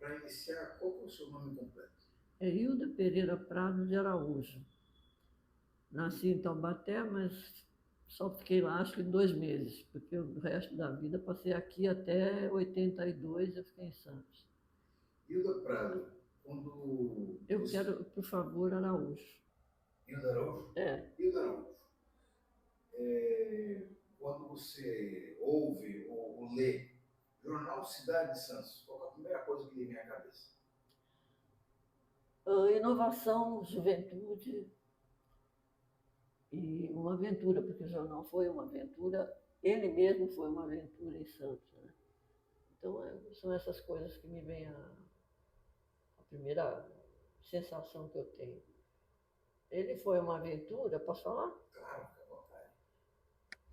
Para iniciar, qual que é o seu nome completo? É Hilda Pereira Prado de Araújo. Nasci em Taubaté, mas só fiquei lá acho que 2 meses, porque o resto da vida passei aqui até 82, eu fiquei em Santos. Hilda Prado, quando Eu você... quero, por favor, Araújo. Hilda Araújo? É. Hilda Araújo, quando você ouve ou lê Jornal Cidade de Santos, qual é a primeira coisa que lhe vem à cabeça? Inovação, juventude e uma aventura, porque o jornal foi uma aventura, ele mesmo foi uma aventura em Santos. Né? Então, são essas coisas que me vêm a primeira sensação que eu tenho. Ele foi uma aventura, posso falar? Claro, fica à vontade.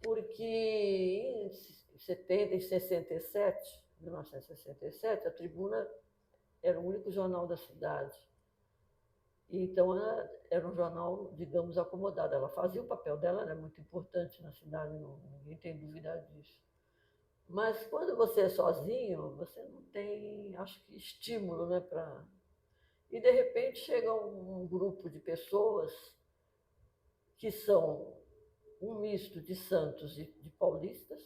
Porque em 70 e 67, 1967, a Tribuna era o único jornal da cidade. Então, era um jornal, digamos, acomodado. Ela fazia o papel dela, era muito importante na cidade, ninguém tem dúvida disso. Mas quando você é sozinho, você não tem, acho que, estímulo, né, para... E, de repente, chega um grupo de pessoas que são um misto de santos e de paulistas.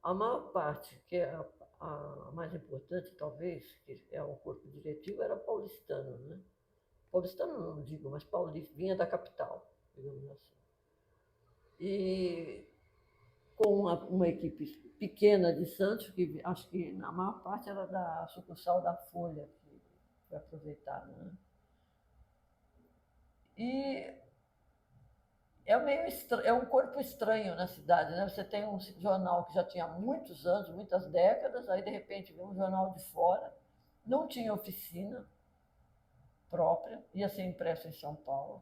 A maior parte, que é a mais importante, talvez, que é o corpo diretivo, era paulistano, né? Paulistano não digo, mas paulista, vinha da capital, digamos assim. E com uma equipe pequena de Santos, que acho que na maior parte era da sucursal da Folha, que foi aproveitada. Né? E é um corpo estranho na cidade, né? Você tem um jornal que já tinha muitos anos, muitas décadas, aí de repente vem um jornal de fora, não tinha oficina própria, ia ser impresso em São Paulo,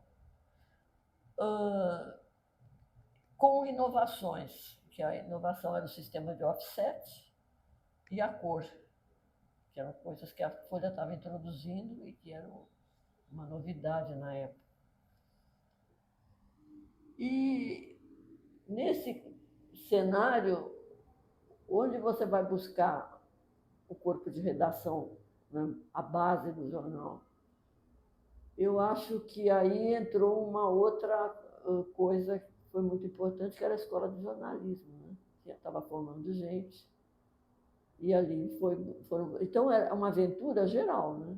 com inovações, que a inovação era o sistema de offset e a cor, que eram coisas que a Folha estava introduzindo e que eram uma novidade na época. E nesse cenário, onde você vai buscar o corpo de redação, né, a base do jornal, eu acho que aí entrou uma outra coisa que foi muito importante, que era a escola de jornalismo, né, que estava formando gente. E ali foram. Então, é uma aventura geral, né?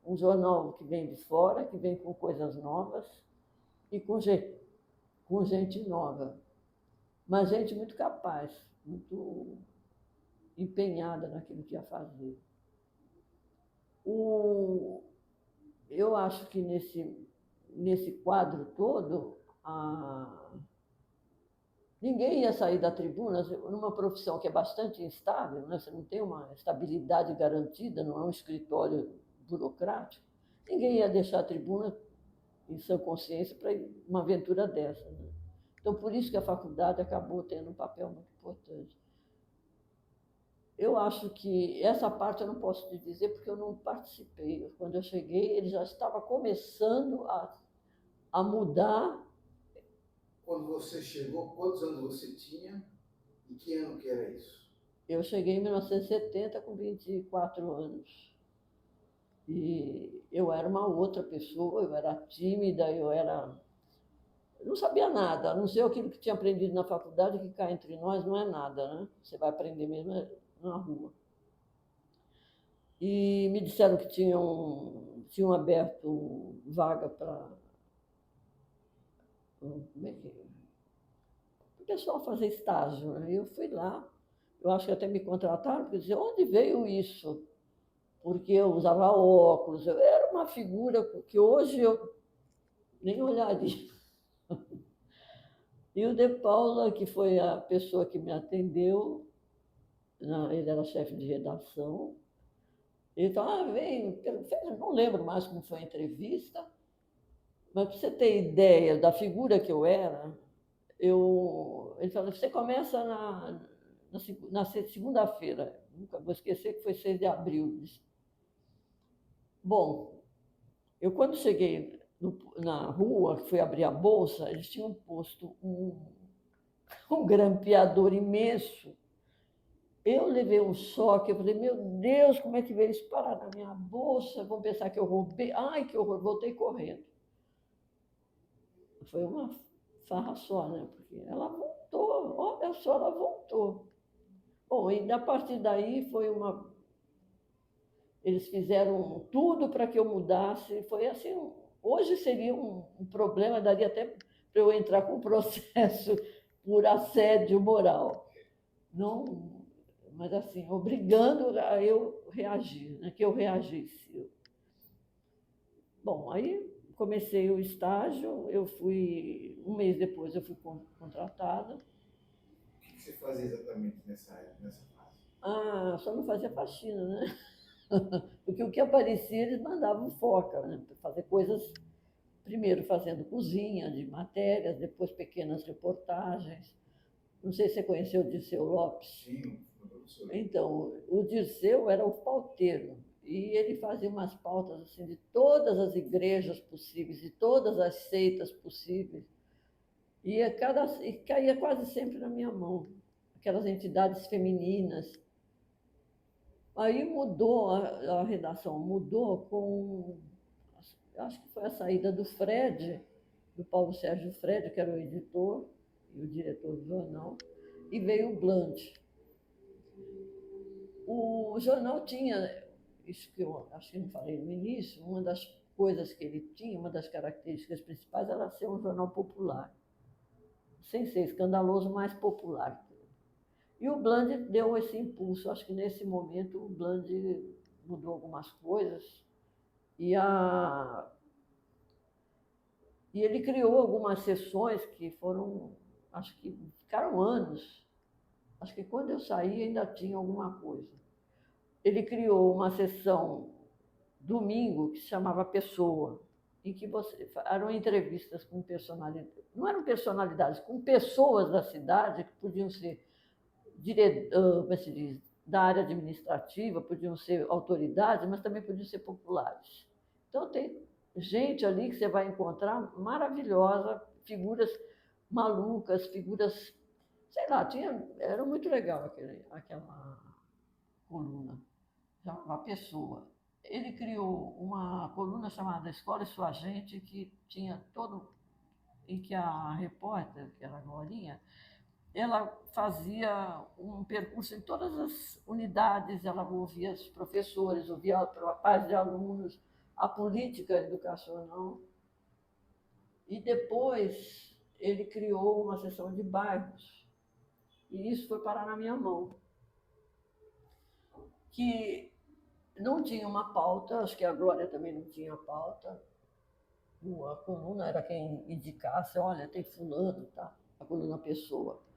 Um jornal que vem de fora, que vem com coisas novas e com gente nova. Mas gente muito capaz, muito empenhada naquilo que ia fazer. Eu acho que nesse quadro todo, ninguém ia sair da tribuna numa profissão que é bastante instável, né? Você não tem uma estabilidade garantida, não é um escritório burocrático. Ninguém ia deixar a tribuna em sã consciência para uma aventura dessa. Né? Então, por isso que a faculdade acabou tendo um papel muito importante. Eu acho que essa parte eu não posso te dizer porque eu não participei. Quando eu cheguei, ele já estava começando a mudar. Quando você chegou, quantos anos você tinha e que ano que era isso? Eu cheguei em 1970 com 24 anos. E eu era uma outra pessoa, eu era tímida, eu não sabia nada, a não ser aquilo que tinha aprendido na faculdade, que cá entre nós não é nada, né? Você vai aprender mesmo na rua. E me disseram que tinham aberto vaga para o pessoal fazer estágio. Né? Eu fui lá, eu acho que até me contrataram, porque diziam, onde veio isso? Porque eu usava óculos, eu era uma figura que hoje eu nem olharia. E o De Paula, que foi a pessoa que me atendeu, ele era chefe de redação, ele falou, vem, não lembro mais como foi a entrevista, mas para você ter ideia da figura que eu era, ele falou, você começa na segunda-feira, nunca vou esquecer que foi 6 de abril. Bom, eu quando cheguei na rua, fui abrir a bolsa, eles tinham posto um grampeador imenso Eu levei um choque, eu falei, meu Deus, como é que veio isso parar na minha bolsa? Vão pensar que eu roubei. Ai, que horror, voltei correndo. Foi uma farra só, né? Porque ela voltou, olha só, ela voltou. Bom, e a partir daí foi uma. Eles fizeram tudo para que eu mudasse. Foi assim, hoje seria um problema, daria até para eu entrar com processo por assédio moral. Não, mas assim, obrigando a eu reagir, né? Que eu reagisse. Bom, aí comecei o estágio, eu fui, um mês depois eu fui contratada. O que você fazia exatamente nessa fase? Ah, só não fazia faxina, né? Porque o que aparecia eles mandavam foca, né? Para fazer coisas, primeiro fazendo cozinha de matérias, depois pequenas reportagens. Não sei se você conheceu o Dirceu Lopes. Sim, um professor. Então, o Dirceu era o pauteiro e ele fazia umas pautas assim de todas as igrejas possíveis, de todas as seitas possíveis, e caía quase sempre na minha mão, aquelas entidades femininas. Aí mudou, a redação mudou com, acho que foi a saída do Fred, do Paulo Sérgio Fred, que era o editor e o diretor do jornal, e veio o Blunt. O jornal tinha, isso que eu acho que não falei no início, uma das coisas que ele tinha, uma das características principais era ser um jornal popular, sem ser escandaloso, mas popular. E o Bland deu esse impulso, acho que nesse momento o Bland mudou algumas coisas e, e ele criou algumas sessões que foram, acho que ficaram anos. Acho que quando eu saí ainda tinha alguma coisa. Ele criou uma sessão domingo que se chamava Pessoa, em que eram entrevistas com personalidades, não eram personalidades, com pessoas da cidade que podiam ser como se diz, da área administrativa, podiam ser autoridades, mas também podiam ser populares. Então tem gente ali que você vai encontrar maravilhosa, figuras malucas, figuras, sei lá, era muito legal aquela coluna, uma pessoa. Ele criou uma coluna chamada Escola e Sua Gente, que tinha todo, em que a repórter, que era a Glorinha, ela fazia um percurso em todas as unidades, ela ouvia os professores, ouvia pais de alunos, a política educacional. E depois ele criou uma seção de bairros, e isso foi parar na minha mão, que não tinha uma pauta, acho que a Glória também não tinha pauta, a coluna era quem indicasse, olha, tem fulano, tá? A coluna Pessoa.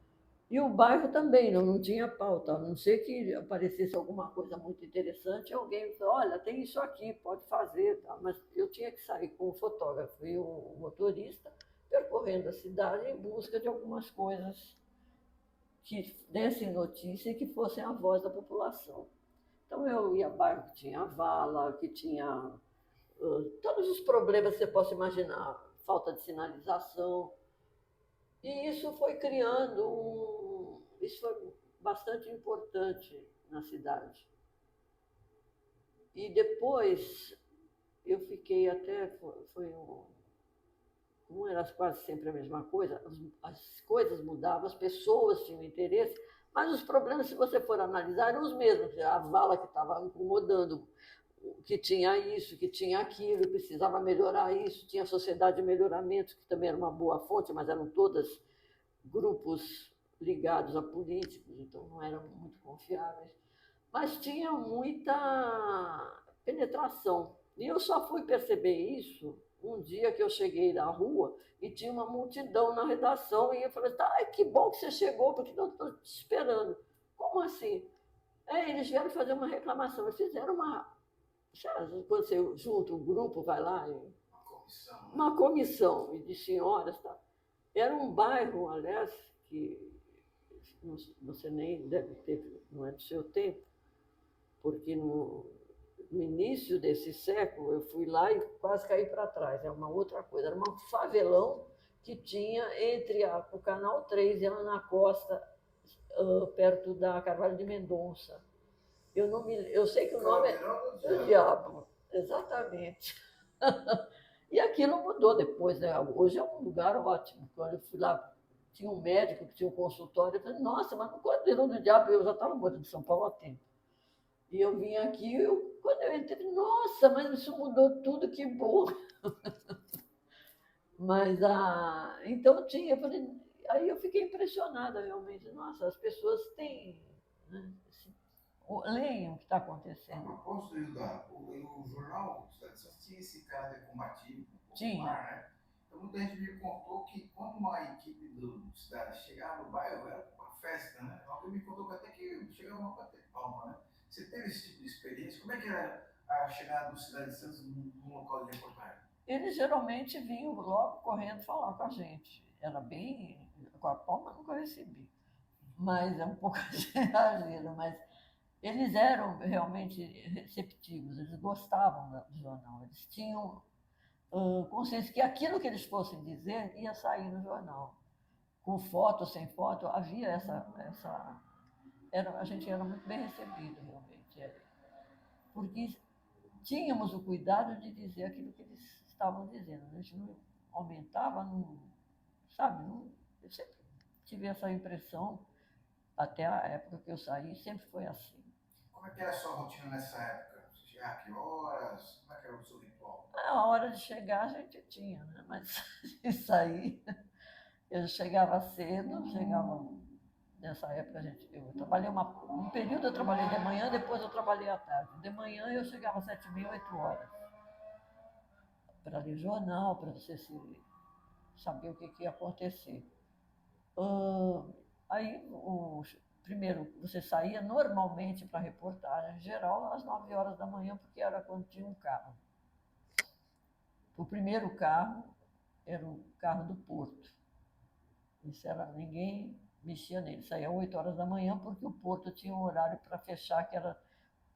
E o bairro também não tinha pauta, a não ser que aparecesse alguma coisa muito interessante, alguém falou, olha, tem isso aqui, pode fazer. Tá? Mas eu tinha que sair com o fotógrafo e o motorista, percorrendo a cidade em busca de algumas coisas que dessem notícia e que fossem a voz da população. Então eu ia a bairro que tinha vala, que tinha todos os problemas que você possa imaginar, falta de sinalização, e isso foi criando isso foi bastante importante na cidade. E depois eu fiquei até, não era quase sempre a mesma coisa, as coisas mudavam, as pessoas tinham interesse, mas os problemas, se você for analisar, eram os mesmos. A vala que estava incomodando, que tinha isso, que tinha aquilo, precisava melhorar isso, tinha a Sociedade de Melhoramento, que também era uma boa fonte, mas eram todas grupos ligados a políticos, então não eram muito confiáveis. Mas tinha muita penetração. E eu só fui perceber isso um dia que eu cheguei na rua e tinha uma multidão na redação, e eu falei, tá, que bom que você chegou, porque eu estou te esperando. Como assim? Eles vieram fazer uma reclamação, eles fizeram quando você junta um grupo, vai lá, uma comissão de senhoras, tá? Era um bairro, aliás, que você nem deve ter, não é do seu tempo, porque no início desse século eu fui lá e quase caí para trás, é uma outra coisa, era um favelão que tinha entre o Canal 3 e a Ana Costa, perto da Carvalho de Mendonça. Eu sei que o nome é Caldeirão do Diabo, exatamente. E aquilo mudou depois, né? Hoje é um lugar ótimo. Quando eu fui lá, tinha um médico que tinha um consultório, eu falei, nossa, mas no Caldeirão do Diabo eu já estava morando em São Paulo há tempo. E eu vim aqui, quando eu entrei, nossa, mas isso mudou tudo, que bom. Mas então tinha, eu falei, aí eu fiquei impressionada realmente. Nossa, as pessoas têm, né, leem o que está A acontecendo. propósito, Hilda, o jornal Cidade de Santos tinha esse caráter combativo, Tinha. popular, né? Então muita gente me contou que quando uma equipe do Cidade chegava no bairro, era uma festa, né? Alguém me contou que até que chegava uma bater palma, né? Você teve esse tipo de experiência? Como é que era a chegada do Cidade de Santos num local de reportagem? Eles geralmente vinham logo correndo falar com a gente. Era bem. Com a palma nunca recebi. Mas é um pouco exagero, mas eles eram realmente receptivos, eles gostavam do jornal, eles tinham consciência que aquilo que eles fossem dizer ia sair no jornal. Com foto, ou sem foto, havia a gente era muito bem recebido, realmente. Porque tínhamos o cuidado de dizer aquilo que eles estavam dizendo. A gente não aumentava, não, sabe? Não, eu sempre tive essa impressão, até a época que eu saí, sempre foi assim. Como é que era a sua rotina nessa época? Você chegava a que horas? Como é que era o seu ritual? A hora de chegar a gente tinha, né? Mas isso aí, eu chegava cedo, chegava. Nessa época, eu trabalhei um período eu trabalhei de manhã, depois eu trabalhei à tarde. De manhã eu chegava às 7h30, 8 horas, para ler jornal, para você saber o que ia acontecer. Aí, primeiro, você saía normalmente para reportagem, em geral, às 9 horas da manhã, porque era quando tinha um carro. O primeiro carro era o carro do Porto. Isso era, ninguém mexia nele. Saía às 8 horas da manhã, porque o Porto tinha um horário para fechar, que era,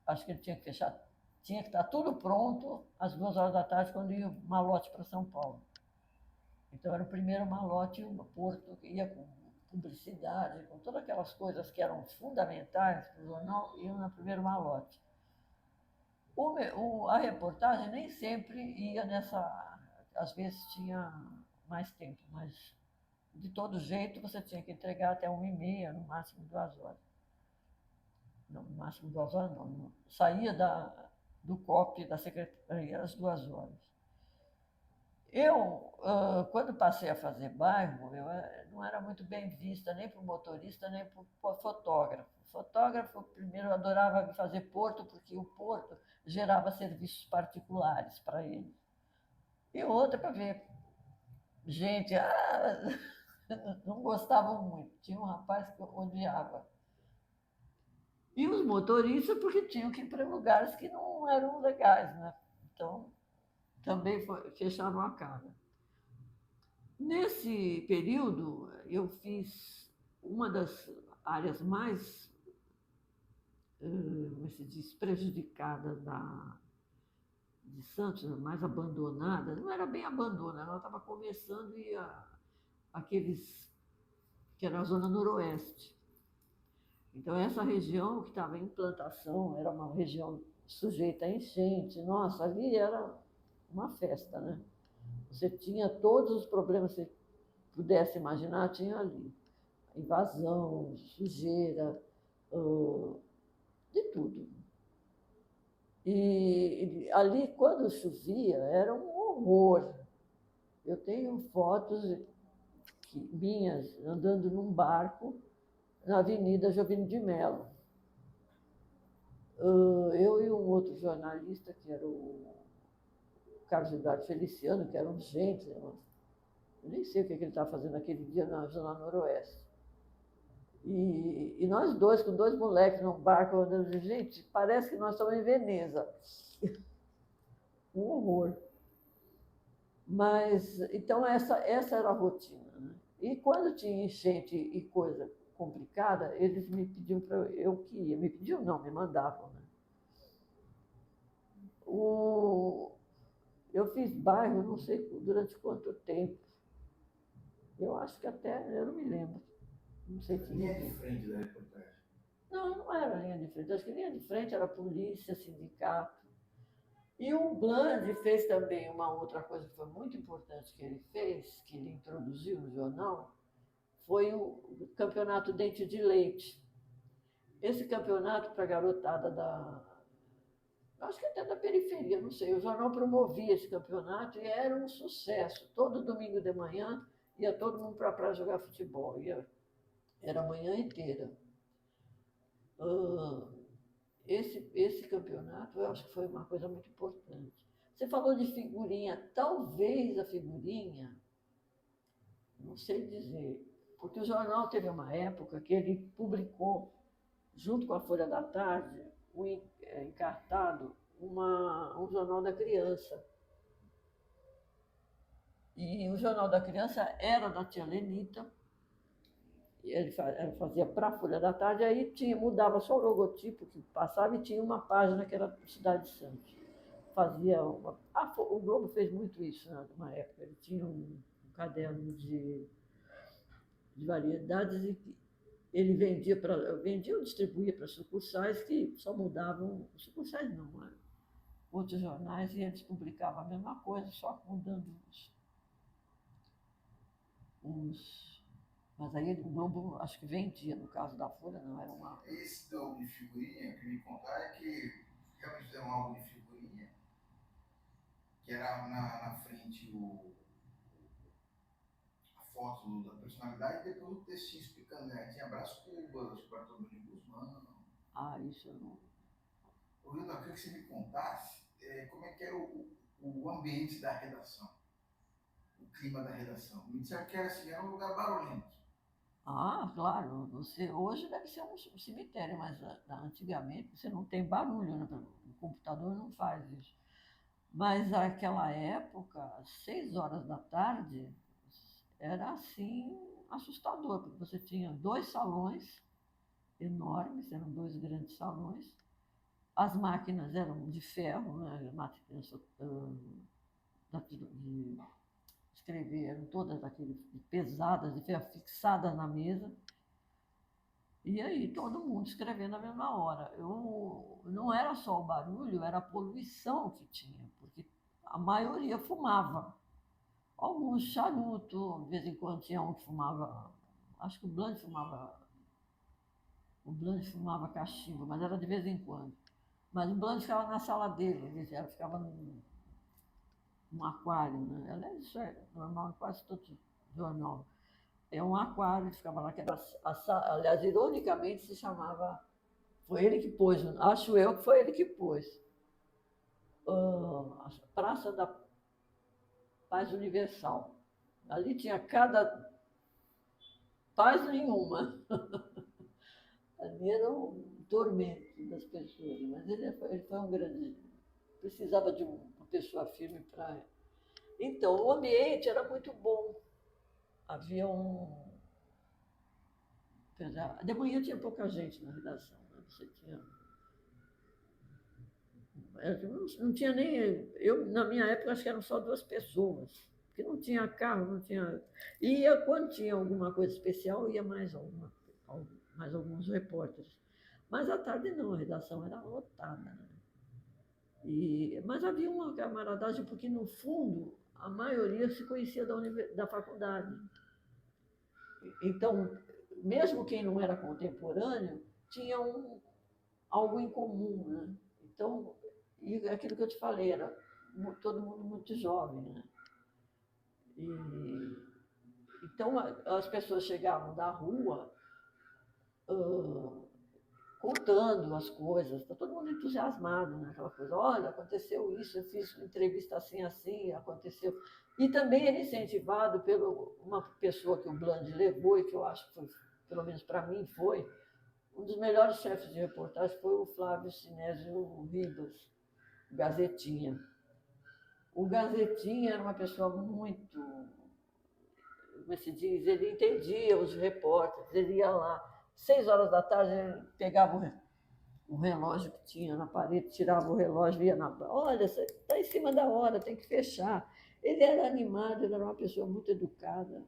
acho que ele tinha que fechar, tinha que estar tudo pronto às 2 horas da tarde, quando ia o malote para São Paulo. Então era o primeiro malote, o Porto que ia com publicidade, com todas aquelas coisas que eram fundamentais para o jornal, iam no primeiro malote. A reportagem nem sempre ia nessa. Às vezes tinha mais tempo, mas de todo jeito você tinha que entregar até 1h30, no máximo 2 horas. Não, no máximo 2 horas não. Saía do COP da secretaria às 2 horas. Eu, quando passei a fazer bairro, eu não era muito bem vista nem por motorista, nem por fotógrafo. Fotógrafo, primeiro, eu adorava fazer Porto, porque o Porto gerava serviços particulares para ele. E outra para ver gente, não gostavam muito. Tinha um rapaz que odiava. E os motoristas, porque tinham que ir para lugares que não eram legais, né? Então, também fecharam a cara. Nesse período, eu fiz uma das áreas mais, como se diz, prejudicadas de Santos, mais abandonada. Não era bem abandonada, ela estava começando e aqueles que era a zona noroeste. Então, essa região que estava em implantação era uma região sujeita a enchente. Nossa, ali era uma festa, né? Você tinha todos os problemas que você pudesse imaginar, tinha ali. Invasão, sujeira, de tudo. E ali, quando chovia, era um horror. Eu tenho fotos minhas andando num barco na Avenida Jovino de Mello. Eu e um outro jornalista, que era o Carlos Eduardo Feliciano, que era um gente, eu nem sei o que ele estava fazendo naquele dia na Zona Noroeste. E nós dois, com dois moleques num barco, andando, gente, parece que nós estamos em Veneza. Um horror. Mas, então, essa era a rotina. Né? E quando tinha enchente e coisa complicada, eles me pediam para eu que ia. Me pediam, não, me mandavam. Né? Eu fiz bairro, não sei durante quanto tempo. Eu acho que até, eu não me lembro. Não sei te Linha de dizer. frente da reportagem. Não, não era linha de frente. Acho que linha de frente era polícia, sindicato. E o Bland fez também uma outra coisa que foi muito importante que ele fez, que ele introduziu no jornal, foi o campeonato Dente de Leite. Esse campeonato para a garotada acho que até da periferia, não sei, o jornal promovia esse campeonato e era um sucesso. Todo domingo de manhã ia todo mundo para a praia jogar futebol, era a manhã inteira. Ah, esse campeonato eu acho que foi uma coisa muito importante. Você falou de figurinha, talvez a figurinha, não sei dizer, porque o jornal teve uma época que ele publicou, junto com a Folha da Tarde, encartado, um jornal da criança. E o Jornal da Criança era da tia Lenita, ela fazia para a Folha da Tarde, aí mudava só o logotipo que passava e tinha uma página que era Cidade de Santos. O Globo fez muito isso, né, numa época. Ele tinha um caderno de variedades e ele vendia ou distribuía para sucursais que só mudavam, sucursais não, outros jornais, e eles publicavam a mesma coisa, só mudando os. Mas aí o Globo, acho que vendia, no caso da Folha, não era uma. Esse do álbum de figurinha, que me contar é que realmente tem um álbum de figurinha, que era na frente a foto da personalidade e depois o textinho explicando, né? Tinha Brás Cubas, Bartolomeu Guzmán. Ah, isso eu não. O Rio, eu queria que você me contasse como é que era o ambiente da redação, o clima da redação. Me disseram que era assim, era um lugar barulhento. Ah, claro, hoje deve ser um cemitério, mas antigamente você não tem barulho, né? O computador não faz isso. Mas naquela época, às 6 horas da tarde, era assim assustador, porque você tinha 2 salões enormes, eram 2 grandes salões. As máquinas eram de ferro, né? Máquinas de escrever, eram todas aquelas pesadas, de ferro, fixadas na mesa. E aí todo mundo escrevendo na mesma hora. Não era só o barulho, era a poluição que tinha, porque a maioria fumava. Alguns charuto, de vez em quando tinha um que fumava, acho que o Blanc fumava cachimbo, mas era de vez em quando. Mas o Blanc ficava na sala dele, ela ficava num aquário, né? Aliás, isso é normal em quase todo jornal. É um aquário, ele ficava lá, que era aliás, ironicamente se chamava, foi ele que pôs, acho eu que foi ele que pôs, a Praça da Paz Universal. Ali tinha cada paz nenhuma. Ali era um tormento das pessoas, mas ele foi um grande. Precisava de uma pessoa firme para. Então, o ambiente era muito bom. Havia um. De manhã tinha pouca gente na redação, né? Você tinha. Não tinha nem. Na minha época, acho que eram só 2 pessoas, porque não tinha carro, não tinha. Quando tinha alguma coisa especial, ia mais alguns repórteres. Mas à tarde não, a redação era lotada. Né? Mas havia uma camaradagem, porque no fundo a maioria se conhecia da faculdade. Então, mesmo quem não era contemporâneo, tinha algo em comum. Né? Então, e aquilo que eu te falei, era todo mundo muito jovem. Né? Então, as pessoas chegavam da rua contando as coisas, está todo mundo entusiasmado naquela coisa. Olha, aconteceu isso, eu fiz uma entrevista assim, assim, aconteceu. E também ele incentivado por uma pessoa que o Bland levou, e que eu acho que foi, pelo menos para mim, foi um dos melhores chefes de reportagem, foi o Flávio Sinésio Ribas, o Gazetinha. O Gazetinha era uma pessoa muito, como se diz, ele entendia os repórteres, ele ia lá, 6 horas da tarde, ele pegava o relógio que tinha na parede, tirava o relógio, ia na. Olha, está em cima da hora, tem que fechar. Ele era animado, ele era uma pessoa muito educada.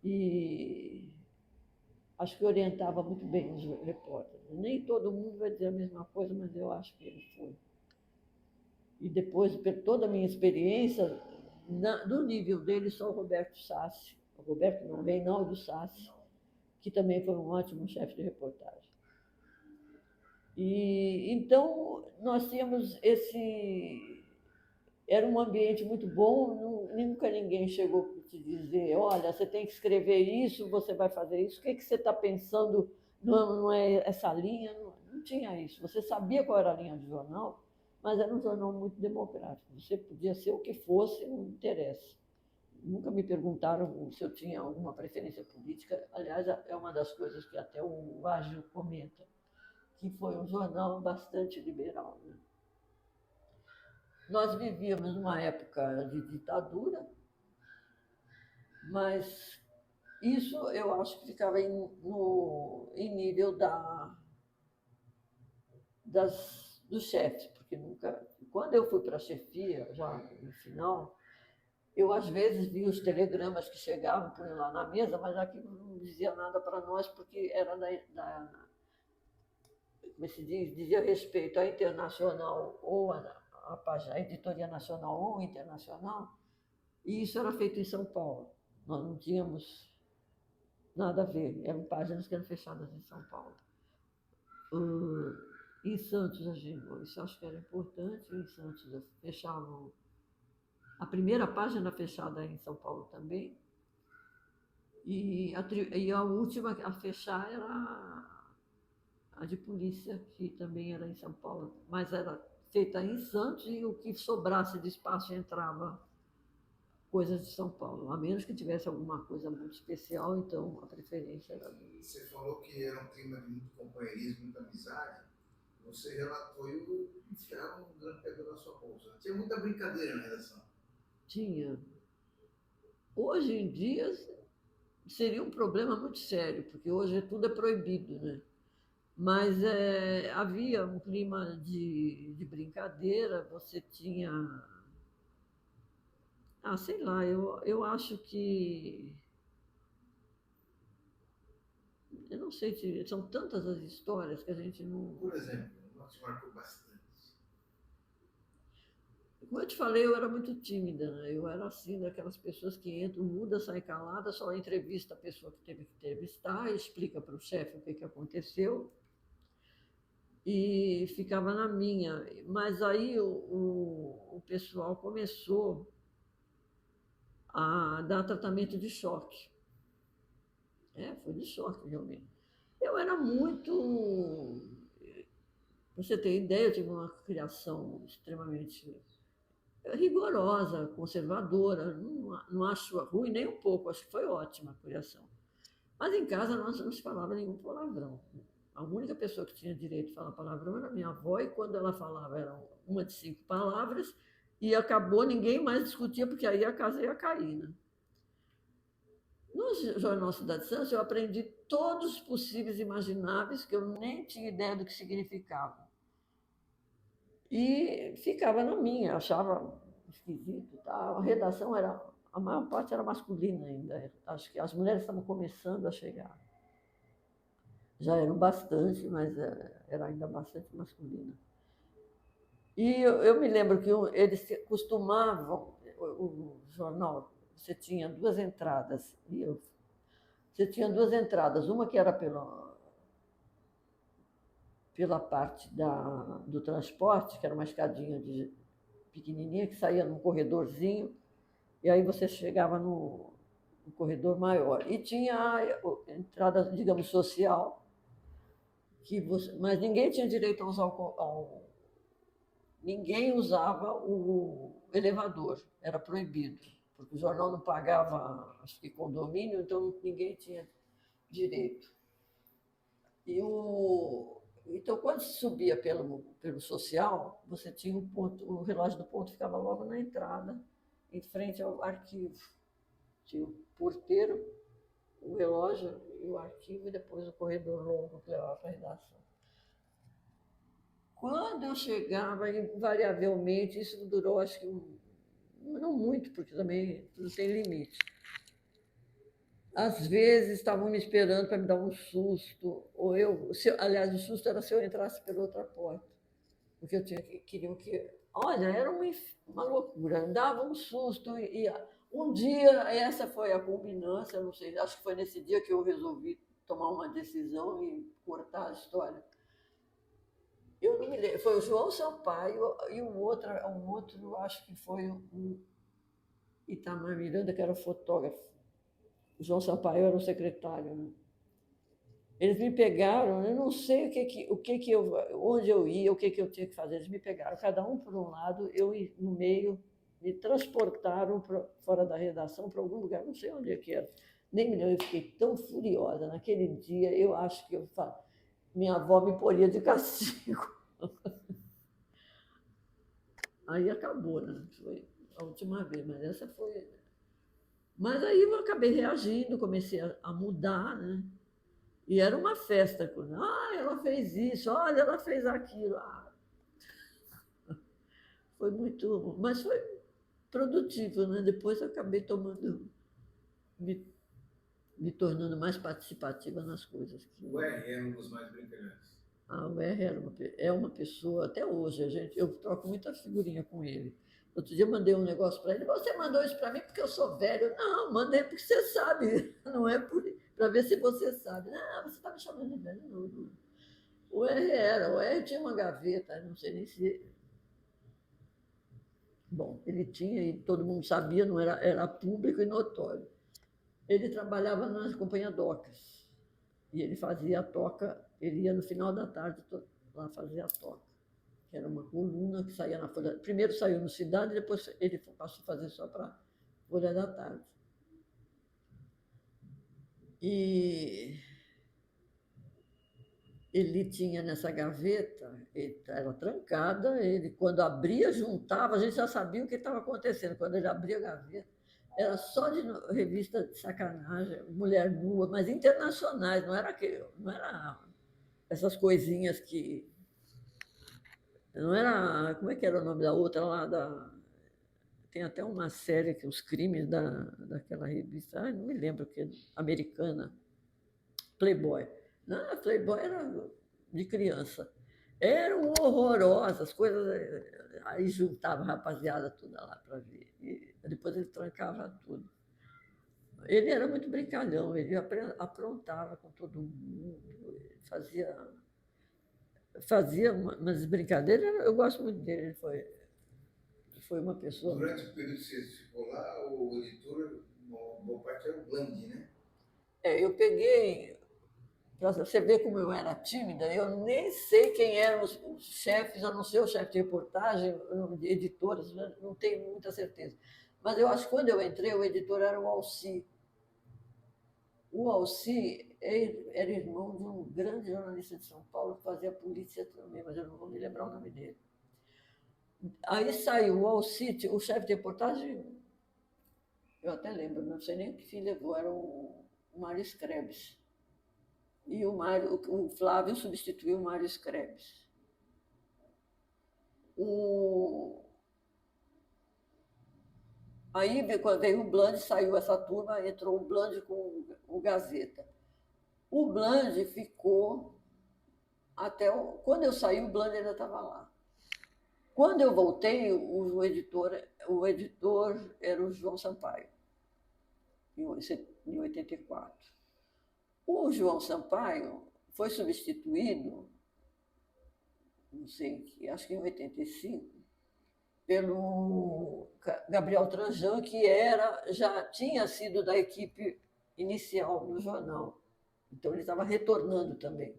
E acho que orientava muito bem os repórteres. Nem todo mundo vai dizer a mesma coisa, mas eu acho que ele foi. E depois, por toda a minha experiência, no nível dele, só o Roberto Sassi, o Roberto não, Reinaldo Sassi, que também foi um ótimo chefe de reportagem. E então nós tínhamos esse, era um ambiente muito bom, nunca ninguém chegou para te dizer, olha, você tem que escrever isso, você vai fazer isso, o que, que você está pensando, não é essa linha, não tinha isso. Você sabia qual era a linha do jornal, mas era um jornal muito democrático, você podia ser o que fosse, não interessa. Nunca me perguntaram se eu tinha alguma preferência política, aliás, é uma das coisas que até o Ágil comenta, que foi um jornal bastante liberal, né? Nós vivíamos numa época de ditadura, mas isso eu acho que ficava em nível dos chefes, porque nunca. Quando eu fui para a chefia, já no final, eu às vezes via os telegramas que chegavam, punham lá na mesa, mas aquilo não dizia nada para nós, porque era como se diz, dizia respeito à internacional ou a editoria nacional ou internacional, e isso era feito em São Paulo. Nós não tínhamos nada a ver, eram páginas que eram fechadas em São Paulo. Em Santos, isso acho que era importante, em Santos fechavam. A primeira página fechada em São Paulo também, e a última a fechar era a de polícia, que também era em São Paulo, mas era feita em Santos e o que sobrasse de espaço entrava coisas de São Paulo, a menos que tivesse alguma coisa muito especial, então a preferência era minha. Você falou que era um clima de muito companheirismo, muita amizade. Você relatou e o enfiaram um grande pedra na sua bolsa. Tinha muita brincadeira na redação. Tinha. Hoje em dia seria um problema muito sério, porque hoje tudo é proibido, né? Mas havia um clima de brincadeira, você tinha. Sei lá, eu acho que. Eu não sei se. São tantas as histórias que a gente não. Por exemplo, nós te marcou bastante. Como eu te falei, eu era muito tímida, né? Eu era assim, daquelas pessoas que entram, muda, sai calada, só entrevista a pessoa que teve que entrevistar, explica para o chefe o que aconteceu e ficava na minha. Mas aí o pessoal começou a dar tratamento de choque. Foi de choque, realmente. Eu era muito. Pra você ter ideia, eu tive uma criação extremamente rigorosa, conservadora. Não acho ruim nem um pouco, acho que foi ótima a criação. Mas em casa nós não se falava nenhum palavrão. A única pessoa que tinha direito de falar palavrão era minha avó, e quando ela falava era uma de 5 palavras, e acabou, ninguém mais discutia, porque aí a casa ia cair, né? No Jornal Cidade de Santos, eu aprendi todos os possíveis e imagináveis que eu nem tinha ideia do que significavam. E ficava na minha, achava esquisito. Tá? A redação era, a maior parte era masculina ainda. Acho que as mulheres estavam começando a chegar. Já eram bastante, mas era ainda bastante masculina. E eu me lembro que eles costumavam, o jornal, você tinha 2 entradas, você tinha 2 entradas, uma que era pela parte do transporte, que era uma escadinha pequenininha, que saía num corredorzinho, e aí você chegava no corredor maior. E tinha a entrada, digamos, social, mas ninguém tinha direito a usar ninguém usava o elevador, era proibido, porque o jornal não pagava, acho que condomínio, então ninguém tinha direito. Então, quando se subia pelo social, você tinha um ponto, o relógio do ponto ficava logo na entrada, em frente ao arquivo. Tinha o porteiro, o relógio e o arquivo, e depois o corredor longo que levava para a redação. Quando eu chegava, invariavelmente, isso durou, acho que não muito, porque também tudo tem limite. às vezes estavam me esperando para me dar um susto, ou eu, aliás, o susto era se eu entrasse pela outra porta, porque eu queriam que, olha, era uma loucura, dava um susto e um dia essa foi a culminância, não sei, acho que foi nesse dia que eu resolvi tomar uma decisão e cortar a história. Eu não me lembro, foi o João Sampaio e um outro acho que foi o Itamar Miranda, que era fotógrafo. O João Sampaio era o secretário, né? Eles me pegaram, eu não sei onde eu ia, o que eu tinha que fazer. Eles me pegaram, cada um por um lado, eu no meio, me transportaram fora da redação para algum lugar, não sei onde é que era. Nem me lembro, eu fiquei tão furiosa naquele dia, eu acho que minha avó me poria de castigo. Aí acabou, né? Foi a última vez, mas essa foi. Mas aí eu acabei reagindo, comecei a mudar, né? E era uma festa. Ela fez isso, olha, ela fez aquilo. Foi muito. Mas foi produtivo, né? Depois eu acabei me, me tornando mais participativa nas coisas. O R era um dos mais brincalhões. O R é uma pessoa, até hoje, eu troco muita figurinha com ele. Outro dia eu mandei um negócio para ele, você mandou isso para mim porque eu sou velho. Não, mandei porque você sabe, não é para ver se você sabe. Não, você está me chamando de velho. Não. O R tinha uma gaveta, não sei nem se. Bom, ele tinha, e todo mundo sabia, não era público e notório. Ele trabalhava na companhia Docas, e ele fazia a toca, ele ia no final da tarde lá fazer a toca, que era uma coluna que saía na Folha. Primeiro saiu no Cidade, depois ele passou a fazer só para Folha da Tarde. E ele tinha nessa gaveta, era trancada, ele quando abria, juntava, a gente já sabia o que estava acontecendo. Quando ele abria a gaveta, era só de revista de sacanagem, mulher nua, mas internacionais, não era essas coisinhas que. Não era. Como é que era o nome da outra lá? Tem até uma série que os crimes daquela revista, não me lembro que americana, Playboy. Não, Playboy era de criança. Eram horrorosas, coisas. Aí juntava a rapaziada toda lá para ver. E depois ele trancava tudo. Ele era muito brincalhão, ele aprontava com todo mundo, fazia umas brincadeiras, eu gosto muito dele, ele foi uma pessoa. Durante o período que você ficou lá, o editor, boa parte era o Bland, né? Eu peguei, para você ver como eu era tímida, eu nem sei quem eram os chefes, a não ser o chefe de reportagem, editores, não tenho muita certeza. Mas eu acho que quando eu entrei, o editor era o Alci. O Alci era irmão de um grande jornalista de São Paulo que fazia polícia também, mas eu não vou me lembrar o nome dele. Aí saiu o Alci, o chefe de reportagem, eu até lembro, não sei nem que fim levou, era o Mário Screbes. E o Flávio substituiu o Mário Screbes. Aí, quando veio o Bland, saiu essa turma, entrou o Bland com o Gazeta. O Bland ficou até. Quando eu saí, o Bland ainda estava lá. Quando eu voltei, o editor era o João Sampaio, em 84. O João Sampaio foi substituído, não sei, acho que em 85, pelo Gabriel Tranjan, que já tinha sido da equipe inicial do jornal. Então ele estava retornando também.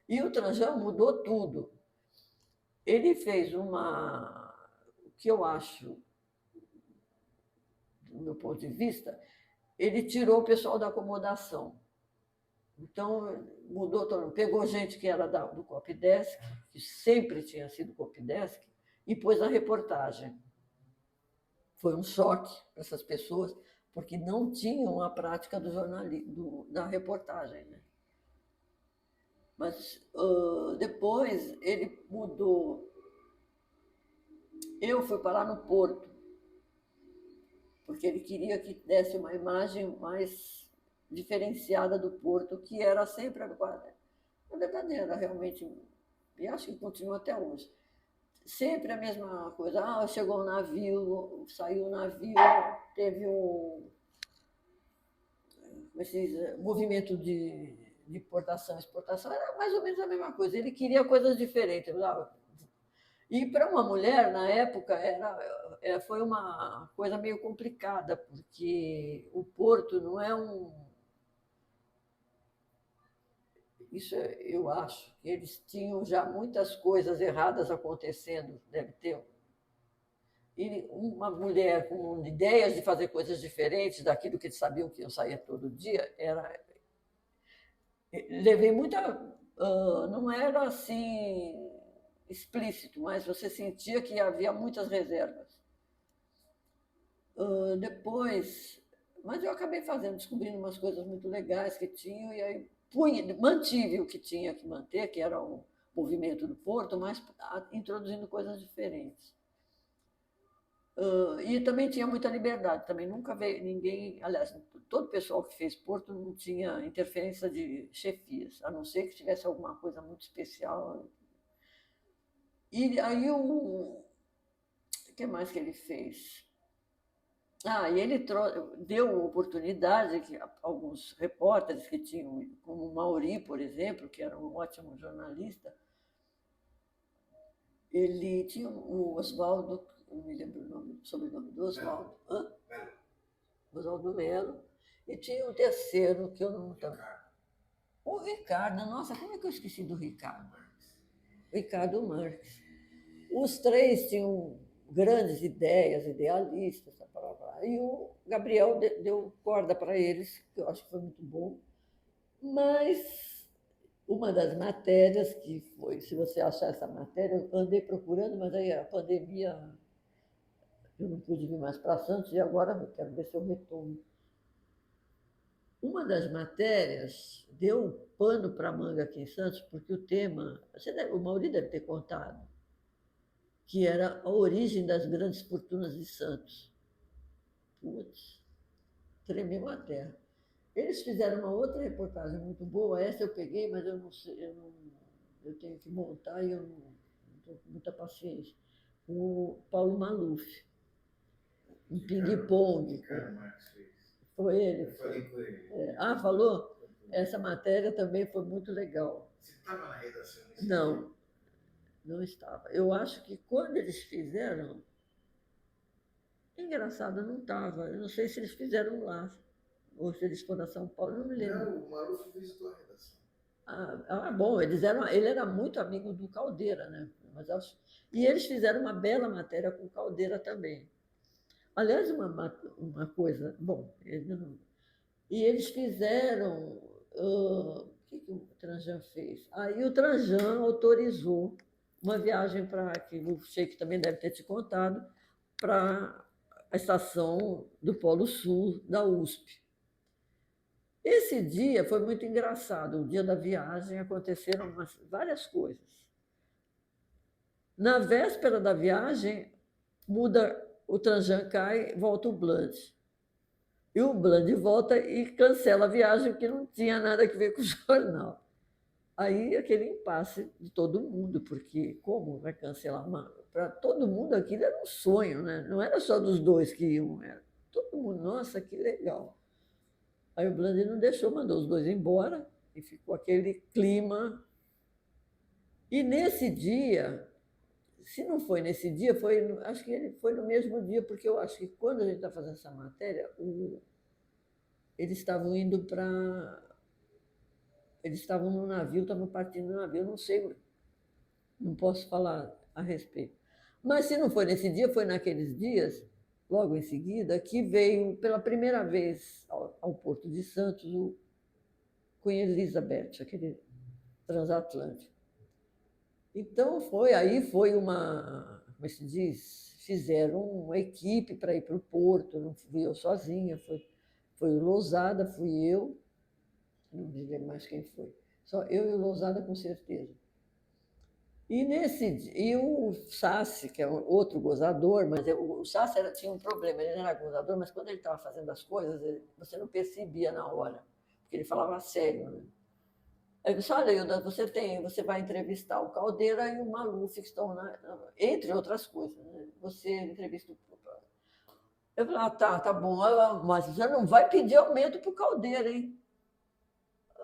E o Tranjan mudou tudo. Ele fez o que eu acho, do meu ponto de vista, ele tirou o pessoal da acomodação. Então, mudou todo mundo. Pegou gente que era do Copdesk, que sempre tinha sido Copdesk, e pôs na reportagem. Foi um choque para essas pessoas, porque não tinham a prática do jornalismo, da reportagem. Né? Mas depois ele mudou. Eu fui parar no Porto, porque ele queria que desse uma imagem mais diferenciada do Porto, que era sempre agora. Na verdade, era realmente, e acho que continua até hoje. Sempre a mesma coisa. Ah, chegou um navio, saiu um navio, teve esse movimento de importação e exportação, era mais ou menos a mesma coisa. Ele queria coisas diferentes. E para uma mulher, na época, foi uma coisa meio complicada, porque o Porto não é um. Isso eu acho que eles tinham já muitas coisas erradas acontecendo, deve ter. E uma mulher com ideias de fazer coisas diferentes daquilo que eles sabiam que iam sair todo dia, levei muita. Não era assim explícito, mas você sentia que havia muitas reservas. Depois, mas eu acabei descobrindo umas coisas muito legais que tinham, e aí mantive o que tinha que manter, que era o movimento do Porto, mas introduzindo coisas diferentes. E também tinha muita liberdade, também nunca veio ninguém, aliás, todo o pessoal que fez Porto não tinha interferência de chefias, a não ser que tivesse alguma coisa muito especial. E aí o que mais que ele fez? E ele deu oportunidade que alguns repórteres que tinham, como o Mauri, por exemplo, que era um ótimo jornalista, ele tinha o Oswaldo, não me lembro o sobrenome do Oswaldo, Oswaldo Melo, e tinha o terceiro, que eu não... O Ricardo, nossa, como é que eu esqueci do Ricardo? Ricardo Marques. Os três tinham grandes ideias, idealistas, e o Gabriel deu corda para eles, que eu acho que foi muito bom. Mas uma das matérias que foi, se você achar essa matéria, eu andei procurando, mas aí a pandemia, eu não pude vir mais para Santos, e agora eu quero ver se eu retorno. Uma das matérias deu um pano para a manga aqui em Santos, porque o tema, o Mauri deve ter contado, que era a origem das grandes fortunas de Santos. Putz, tremeu a terra. Eles fizeram uma outra reportagem muito boa, essa eu peguei, mas eu não sei, eu tenho que montar e eu não estou com muita paciência. O Paulo Maluf, um ping-pong. Foi ele. Eu falei com ele. Falou? Essa matéria também foi muito legal. Você estava na redação? Não, não estava. Eu acho que quando eles fizeram, engraçado, não estava. Eu não sei se eles fizeram lá, ou se eles foram a São Paulo, não me lembro. Não, o Maluf visitou a redação. Bom, ele era muito amigo do Caldeira, né? E eles fizeram uma bela matéria com o Caldeira também. Aliás, uma coisa, bom, e eles fizeram, o que o Tranjan fez? Aí o Tranjan autorizou uma viagem para, que o Sheik também deve ter te contado, para a estação do Polo Sul da USP. Esse dia foi muito engraçado. O dia da viagem aconteceram várias coisas. Na véspera da viagem, muda o Tranjan, cai, volta o Blunt. E o Blunt volta e cancela a viagem, porque não tinha nada a ver com o jornal. Aí aquele impasse de todo mundo, porque como vai cancelar para todo mundo aquilo era um sonho, né? Não era só dos dois que iam, era todo mundo, nossa, que legal. Aí o Blunt não deixou, mandou os dois embora e ficou aquele clima. E nesse dia, se não foi nesse dia, acho que ele foi no mesmo dia, porque eu acho que quando a gente está fazendo essa matéria, eles estavam indo para... Eles estavam no navio, estavam partindo do navio, não sei, não posso falar a respeito. Mas se não foi nesse dia, foi naqueles dias, logo em seguida, que veio pela primeira vez ao Porto de Santos o Queen Elizabeth, aquele transatlântico. Então aí foi uma, como se diz, fizeram uma equipe para ir para o Porto, não fui eu sozinha, foi o Lousada, fui eu, não me lembro mais quem foi, só eu e o Lousada com certeza. E o Sassi, que é outro gozador, mas o Sassi tinha um problema, ele não era gozador, mas quando ele estava fazendo as coisas, você não percebia na hora. porque ele falava sério, né? Aí eu disse, olha, Hilda, você vai entrevistar o Caldeira e o Maluf, que estão entre outras coisas, né? Você entrevista o... Eu falei, tá bom, mas você não vai pedir aumento para o Caldeira, hein?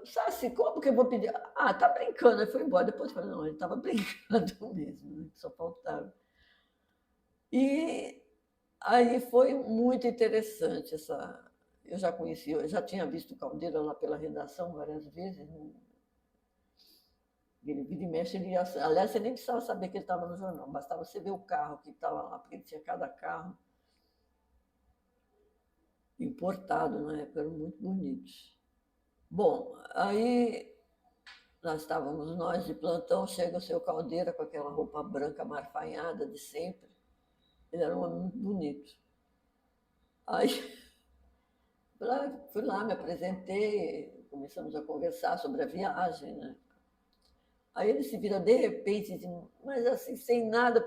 Sabe, como que eu vou pedir? Ah, tá brincando. Aí foi embora. Depois eu falei, não, ele estava brincando mesmo, né? Só faltava. E aí foi muito interessante essa... Eu já conhecia, eu já tinha visto o Caldeira lá pela redação várias vezes, né? Ele vira e mexe, ele ia... Aliás, você nem precisava saber que ele estava no jornal, bastava você ver o carro que estava lá, porque ele tinha cada carro importado na época, eram muito bonitos. Bom, aí nós de plantão, chega o seu Caldeira com aquela roupa branca marfanhada de sempre. Ele era um homem muito bonito. Aí fui lá, me apresentei, começamos a conversar sobre a viagem, né? Aí ele se vira de repente, mas assim, sem nada.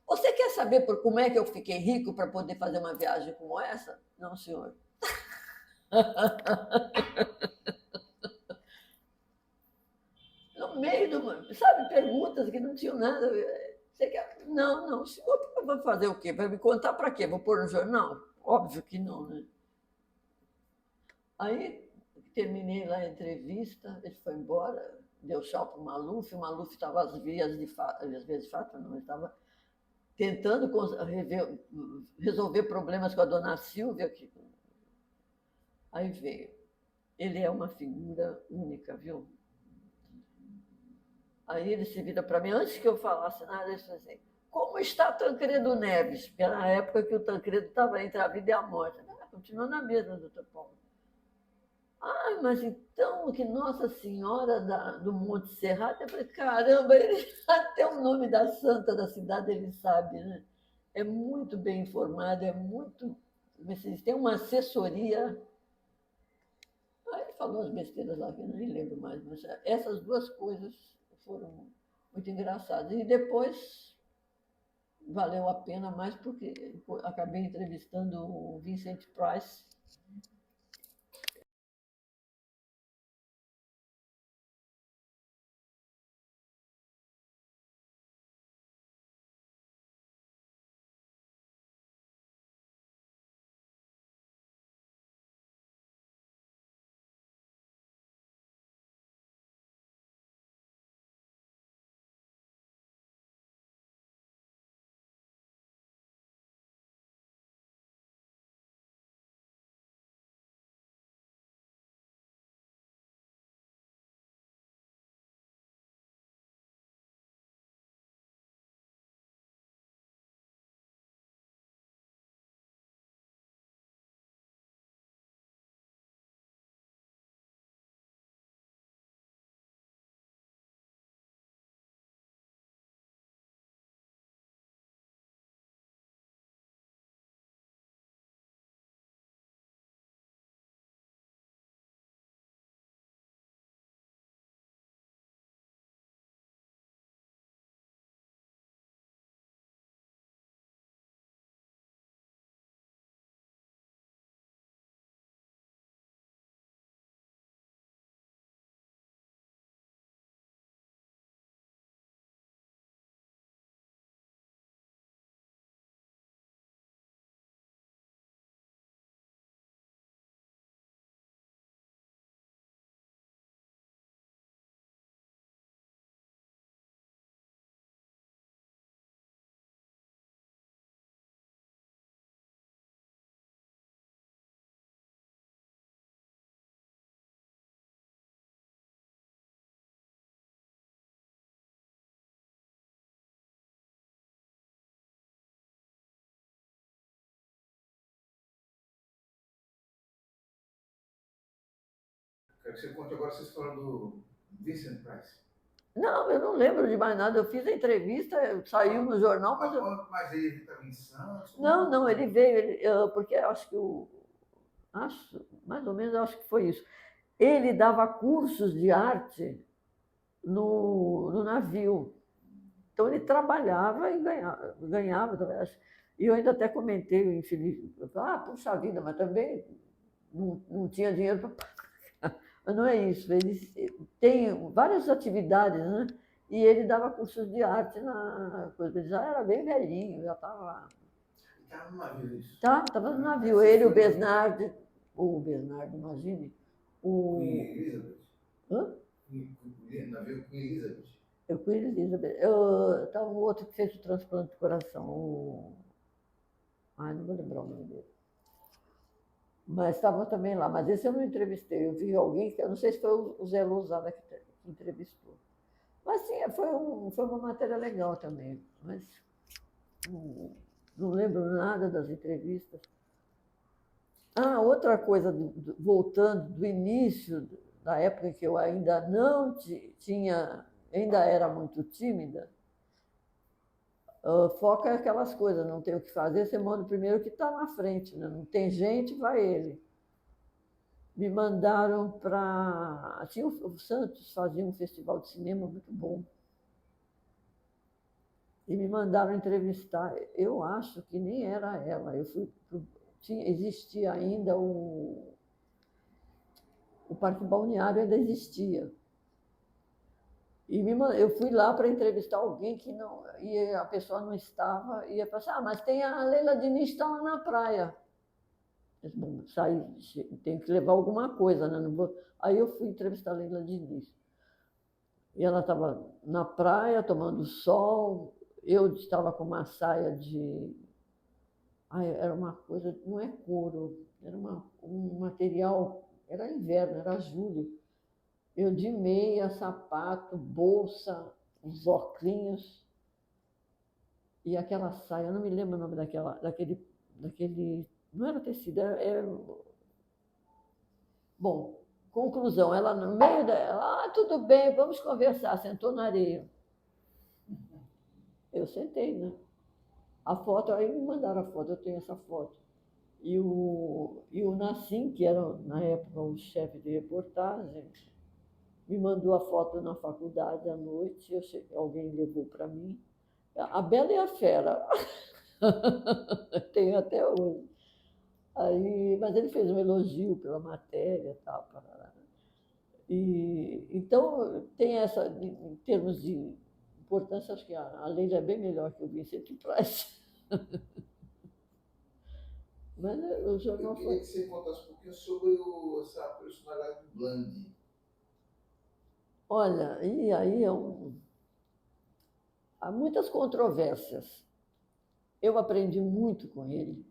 Você quer saber por como é que eu fiquei rico para poder fazer uma viagem como essa? Não, senhor. No meio do... Sabe, perguntas que não tinham nada. Você quer... Não, senhor, vai fazer o quê? Vai me contar para quê? Vou pôr no jornal? Óbvio que não, né? Aí terminei lá a entrevista, ele foi embora, deu tchau para o Maluf estava às vias de fato, não, ele estava tentando resolver problemas com a dona Silvia. Aí veio. Ele é uma figura única, viu? Aí ele se vira para mim, antes que eu falasse nada, ele disse assim, como está Tancredo Neves? Porque era na época que o Tancredo estava entre a vida e a morte. Continua na mesma, doutor Paulo. Ah, mas então, que Nossa Senhora do Monte Serrato, eu falei, caramba, ele, até o nome da santa da cidade ele sabe, né? É muito bem informado, é muito... Tem uma assessoria... Aí ele falou as besteiras lá, que eu nem lembro mais, mas essas duas coisas foram muito engraçadas. E depois valeu a pena mais porque acabei entrevistando o Vincent Price. Quero que você conte agora essa história do Vincent Price. Não, eu não lembro de mais nada. Eu fiz a entrevista, saiu no jornal, mas... Mas ele estava em Santos? Não, ele veio, porque acho que mais ou menos acho que foi isso. Ele dava cursos de arte no navio. Então ele trabalhava e ganhava. E eu ainda até comentei, infeliz, puxa vida, mas também não tinha dinheiro para Mas não é isso, eles têm várias atividades, né? E ele dava cursos de arte na coisa. Ele já era bem velhinho, já estava lá. Estava no navio isso. Estava no navio. Ele, o Bernardo, imagine. Queen O. Elizabeth. Hã? Navio Queen Elizabeth. Eu com Elizabeth. Estava o outro que fez o transplante de coração. Ai, não vou lembrar o nome dele. Mas estava também lá. Mas esse eu não entrevistei. Eu vi alguém, eu não sei se foi o Zé Lousada que entrevistou. Mas sim, foi uma matéria legal também. Mas não lembro nada das entrevistas. Ah, outra coisa, voltando do início, da época que eu ainda não tinha, ainda era muito tímida, foca aquelas coisas, não tem o que fazer, você manda o primeiro que está na frente, né? Não tem gente, vai ele. Me mandaram para. O Santos fazia um festival de cinema muito bom. E me mandaram entrevistar. Eu acho que nem era ela. Eu fui. Existia ainda o Parque Balneário, ainda existia. Eu fui lá para entrevistar alguém que não. E a pessoa não estava. E ia passar, mas tem a Leila Diniz está lá na praia. Bom, saí, tenho que levar alguma coisa, né? Não vou... Aí eu fui entrevistar a Leila Diniz. E ela estava na praia, tomando sol. Eu estava com uma saia de. Ai, era uma coisa, não é couro, era um material, era inverno, era julho. Eu de meia, sapato, bolsa, os óculos e aquela saia, eu não me lembro o nome daquele, não era tecido, bom, conclusão, ela no meio dela, tudo bem, vamos conversar, sentou na areia. Eu sentei, né? A foto, aí me mandaram a foto, eu tenho essa foto. E o Nassim, que era na época o chefe de reportagem, me mandou a foto na faculdade à noite, alguém levou para mim. A Bela e a Fera, tenho até hoje. Aí, mas ele fez um elogio pela matéria e tal. Então, tem essa, em termos de importância, acho que a Leila é bem melhor que o Vicente Price. Mas o jornal Eu queria que você contasse um pouquinho sobre essa personalidade do Blandi. Olha, e aí há muitas controvérsias. Eu aprendi muito com ele.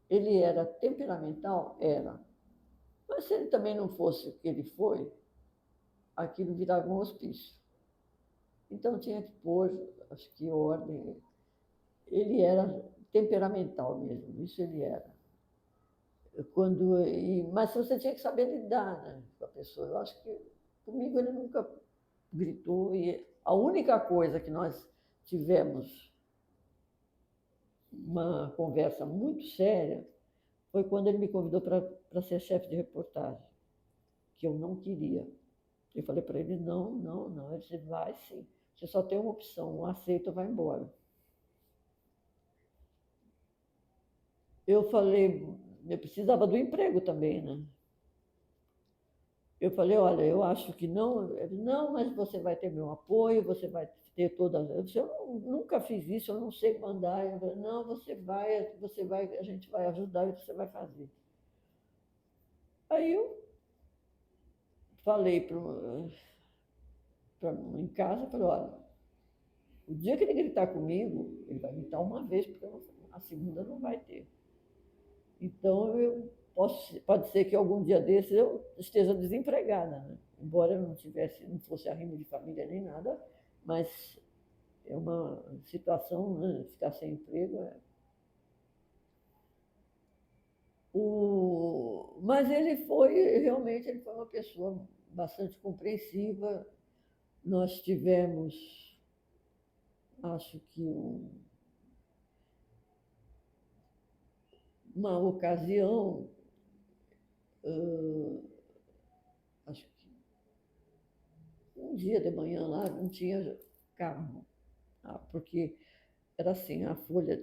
Ele era temperamental? Era. Mas se ele também não fosse o que ele foi, aquilo virava um hospício. Então tinha que pôr, acho que ordem. Ele era temperamental mesmo, isso ele era. Mas você tinha que saber lidar, né, com a pessoa. Eu acho que comigo ele nunca gritou. E a única coisa que nós tivemos uma conversa muito séria foi quando ele me convidou para ser chefe de reportagem, que eu não queria. Eu falei para ele, não, não, não. Ele disse, vai sim. Você só tem uma opção, ou aceita ou vai embora. Eu falei, eu precisava do emprego também, né? Eu falei, olha, eu acho que não. Ele, não, mas você vai ter meu apoio, você vai ter toda. Eu disse, eu nunca fiz isso, eu não sei mandar. Eu falei, não, você vai, a gente vai ajudar e você vai fazer. Aí eu falei em casa, falei, olha, o dia que ele gritar comigo, ele vai gritar uma vez, porque a segunda não vai ter. Então, pode ser que algum dia desses eu esteja desempregada, né? Embora eu não fosse arrimo de família nem nada, mas é uma situação, né? Ficar sem emprego. Mas realmente, ele foi uma pessoa bastante compreensiva. Nós tivemos, acho que uma ocasião, acho que um dia de manhã lá não tinha carro, porque era assim, a Folha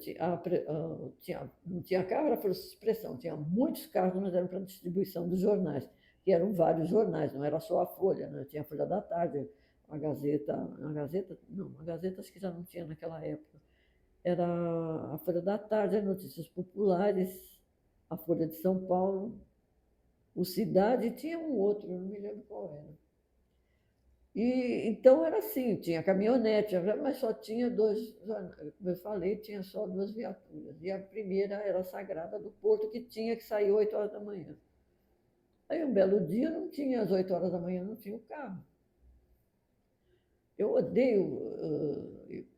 não tinha carro, era por expressão, tinha muitos carros, mas eram para distribuição dos jornais, que porque eram vários jornais, não era só a Folha, né? Tinha a Folha da Tarde, a Gazeta acho que já não tinha naquela época. Era a Folha da Tarde, as Notícias Populares, a Folha de São Paulo, o Cidade, e tinha um outro, eu não me lembro qual era. E então era assim, tinha caminhonete, mas só tinha dois, como eu falei, tinha só duas viaturas. E a primeira era a Sagrada do Porto, que tinha que sair 8 horas da manhã. Aí um belo dia não tinha, às 8 horas da manhã não tinha o carro. Eu odeio,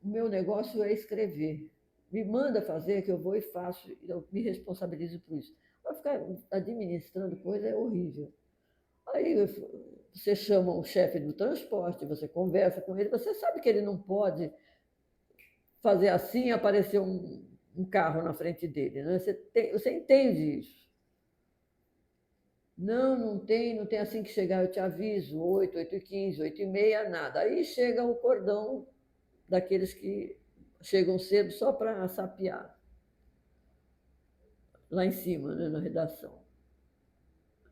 o meu negócio é escrever. Me manda fazer que eu vou e faço, eu me responsabilizo por isso. Vai ficar administrando coisa é horrível. Aí você chama o chefe do transporte, você conversa com ele, você sabe que ele não pode fazer assim e aparecer um carro na frente dele, né? Você entende isso. Não, não tem assim que chegar, eu te aviso, 8, 8h15, 8h30, nada. Aí chega o cordão daqueles que chegam cedo só para sapear, lá em cima, né, na redação.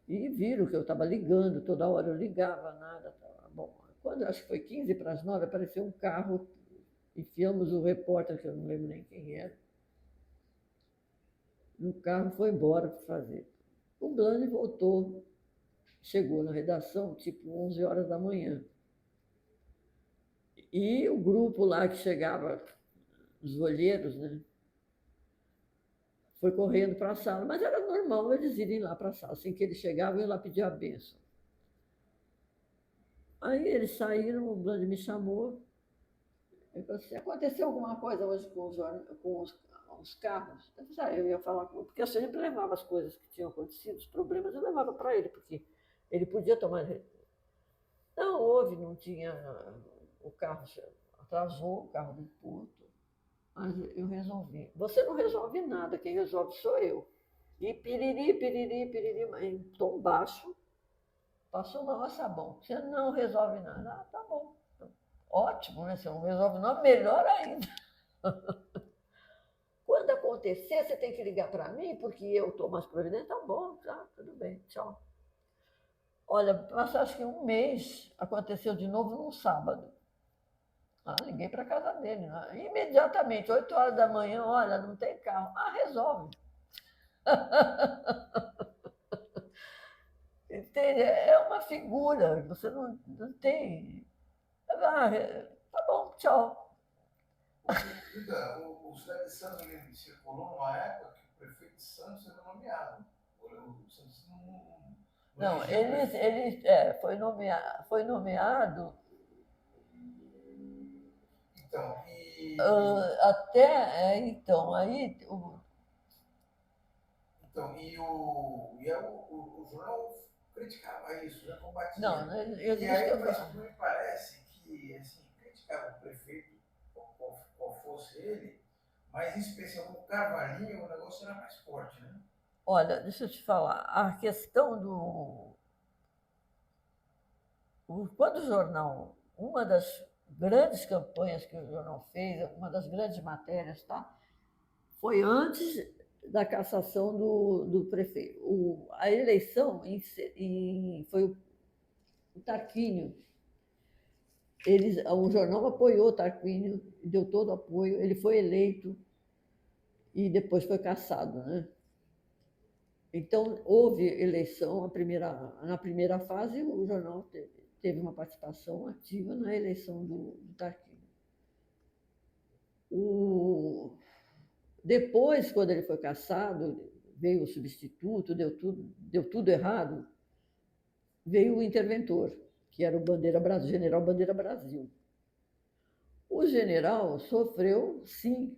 E viram que eu estava ligando, toda hora eu ligava, nada. Tava bom. Quando acho que foi 15 para as 9, apareceu um carro, enfiamos o repórter, que eu não lembro nem quem era, no carro, foi embora para fazer. O Blane voltou, chegou na redação tipo 11 horas da manhã. E o grupo lá que chegava, os olheiros, né, foi correndo para a sala, mas era normal eles irem lá para a sala. Assim que eles chegavam, eu lá pedir a benção. Aí eles saíram, o Blane me chamou. Ele falou assim: aconteceu alguma coisa hoje com os carros? Eu ia falar com ele, porque eu sempre levava as coisas que tinham acontecido, os problemas, eu levava para ele, porque ele podia tomar. Não houve, não tinha. O carro atrasou, o carro do Porto, mas eu resolvi. Você não resolve nada, quem resolve sou eu. E piriri, piriri, piriri, em tom baixo, passou mal a sabão. Você não resolve nada. Ah, tá bom. Ótimo, né? Você não resolve nada, melhor ainda. Quando acontecer, você tem que ligar para mim, porque eu tomo as providências. Tá bom, tá, tudo bem, tchau. Olha, passou acho que um mês, aconteceu de novo num sábado. Ah, liguei para casa dele, né? Imediatamente, 8 horas da manhã, olha, não tem carro. Ah, resolve. Entende? É uma figura, você não tem. Ah, tá bom, tchau. O Cidade de Santos ele circulou numa época que o prefeito de Santos era nomeado. O Santos Não, foi nomeado então, então, aí o jornal criticava isso, já combatia. não, eu E disse que aí, eu mas me parece que assim, criticava o prefeito, qual fosse ele, mas em especial o Carvalhinho, o negócio era mais forte, né? olha, deixa eu te falar, a questão quando o jornal, uma das grandes campanhas que o jornal fez, uma das grandes matérias, tá? Foi antes da cassação do prefeito. A eleição foi o Tarquínio. O jornal apoiou o Tarquínio, deu todo o apoio, ele foi eleito e depois foi cassado, né? Então, houve eleição, na primeira fase, o jornal teve uma participação ativa na eleição do Tarquínio. Depois, quando ele foi cassado, veio o substituto, deu tudo errado, veio o interventor, que era o general Bandeira Brasil. O general sofreu, sim,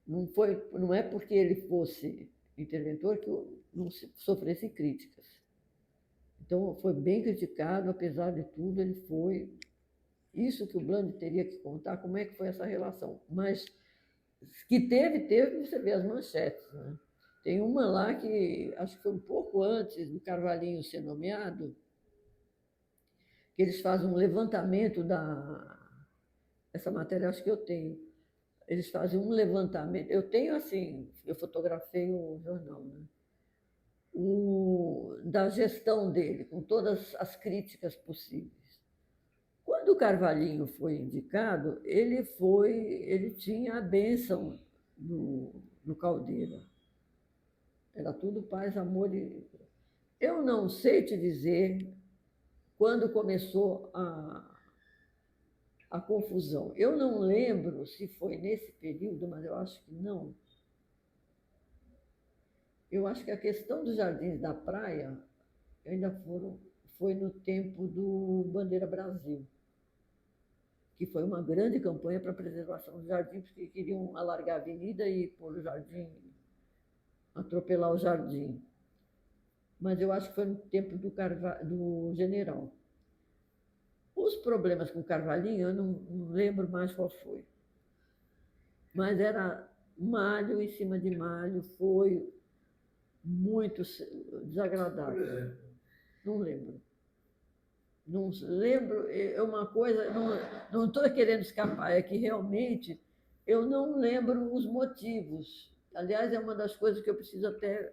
não é porque ele fosse interventor que não sofresse críticas. Então, foi bem criticado, apesar de tudo, ele foi. Isso que o Blane teria que contar, como é que foi essa relação. Mas que teve, você vê as manchetes. Né? Tem uma lá que, acho que foi um pouco antes do Carvalhinho ser nomeado, que eles fazem um levantamento essa matéria acho que eu tenho. Eles fazem um levantamento. Eu tenho assim, eu fotografei o jornal, né? da gestão dele, com todas as críticas possíveis. Quando o Carvalhinho foi indicado, ele tinha a bênção do Caldeira. Era tudo paz, amor e... Eu não sei te dizer quando começou a confusão. Eu não lembro se foi nesse período, mas eu acho que não. Eu acho que a questão dos Jardins da Praia ainda foi no tempo do Bandeira Brasil, que foi uma grande campanha para a preservação dos jardins, porque queriam alargar a avenida e pôr o jardim, atropelar o jardim. Mas eu acho que foi no tempo do General. Os problemas com o Carvalhinho, eu não lembro mais qual foi. Mas era malho em cima de malho, foi muito desagradável. Por exemplo, Não lembro. Não lembro, é uma coisa, não estou querendo escapar, é que realmente eu não lembro os motivos. Aliás, é uma das coisas que eu preciso até.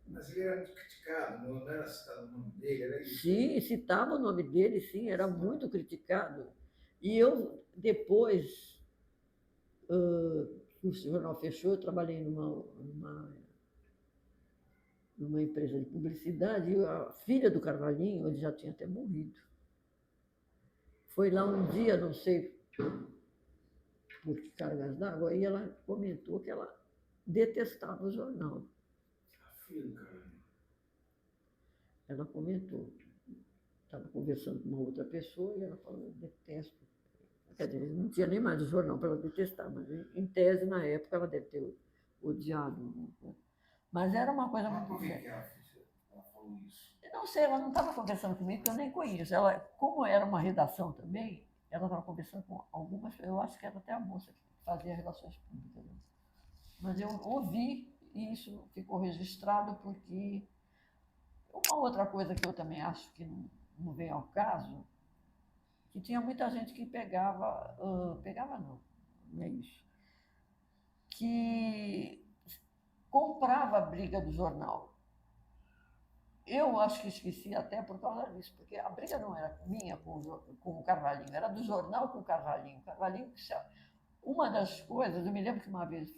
mas ele era muito criticado, não era citado o nome dele, era isso. Sim, citava o nome dele, sim, era muito criticado. E eu, depois que o jornal fechou, eu trabalhei numa empresa de publicidade, e a filha do Carvalhinho, ele já tinha até morrido. Foi lá um dia, não sei por que cargas d'água, e ela comentou que ela detestava o jornal. A filha do Carvalhinho. Ela comentou. Estava conversando com uma outra pessoa e ela falou, eu detesto. Quer dizer, não tinha nem mais o jornal para ela detestar, mas em tese, na época, ela deve ter odiado. Mas era uma coisa muito... Por que ela falou isso? Eu não sei, ela não estava conversando comigo, que eu nem conheço. Ela, como era uma redação também, ela estava conversando com algumas, eu acho que era até a moça que fazia relações públicas. Né? Mas eu ouvi e isso ficou registrado porque... Uma outra coisa que eu também acho que não vem ao caso, que tinha muita gente que pegava não é isso, que comprava a briga do jornal. Eu acho que esqueci até por causa disso, porque a briga não era minha com o Carvalhinho, era do jornal com o Carvalhinho. Uma das coisas, eu me lembro que uma vez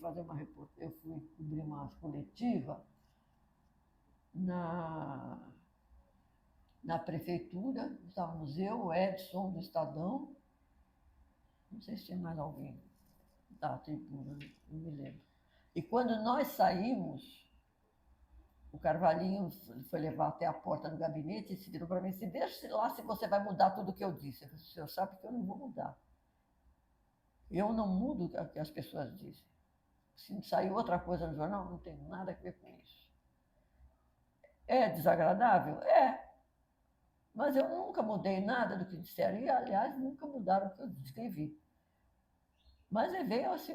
eu fui cobrir uma coletiva na prefeitura, estávamos eu, o Edson do Estadão, não sei se tinha mais alguém da tribuna, não me lembro. E quando nós saímos, o Carvalhinho foi levar até a porta do gabinete e se virou para mim e disse, deixa lá se você vai mudar tudo o que eu disse. Eu disse, o senhor sabe que eu não vou mudar. Eu não mudo o que as pessoas dizem. Se sair outra coisa no jornal, não tem nada a ver com isso. É desagradável? É. Mas eu nunca mudei nada do que disseram. E, aliás, nunca mudaram o que eu escrevi. Mas veio assim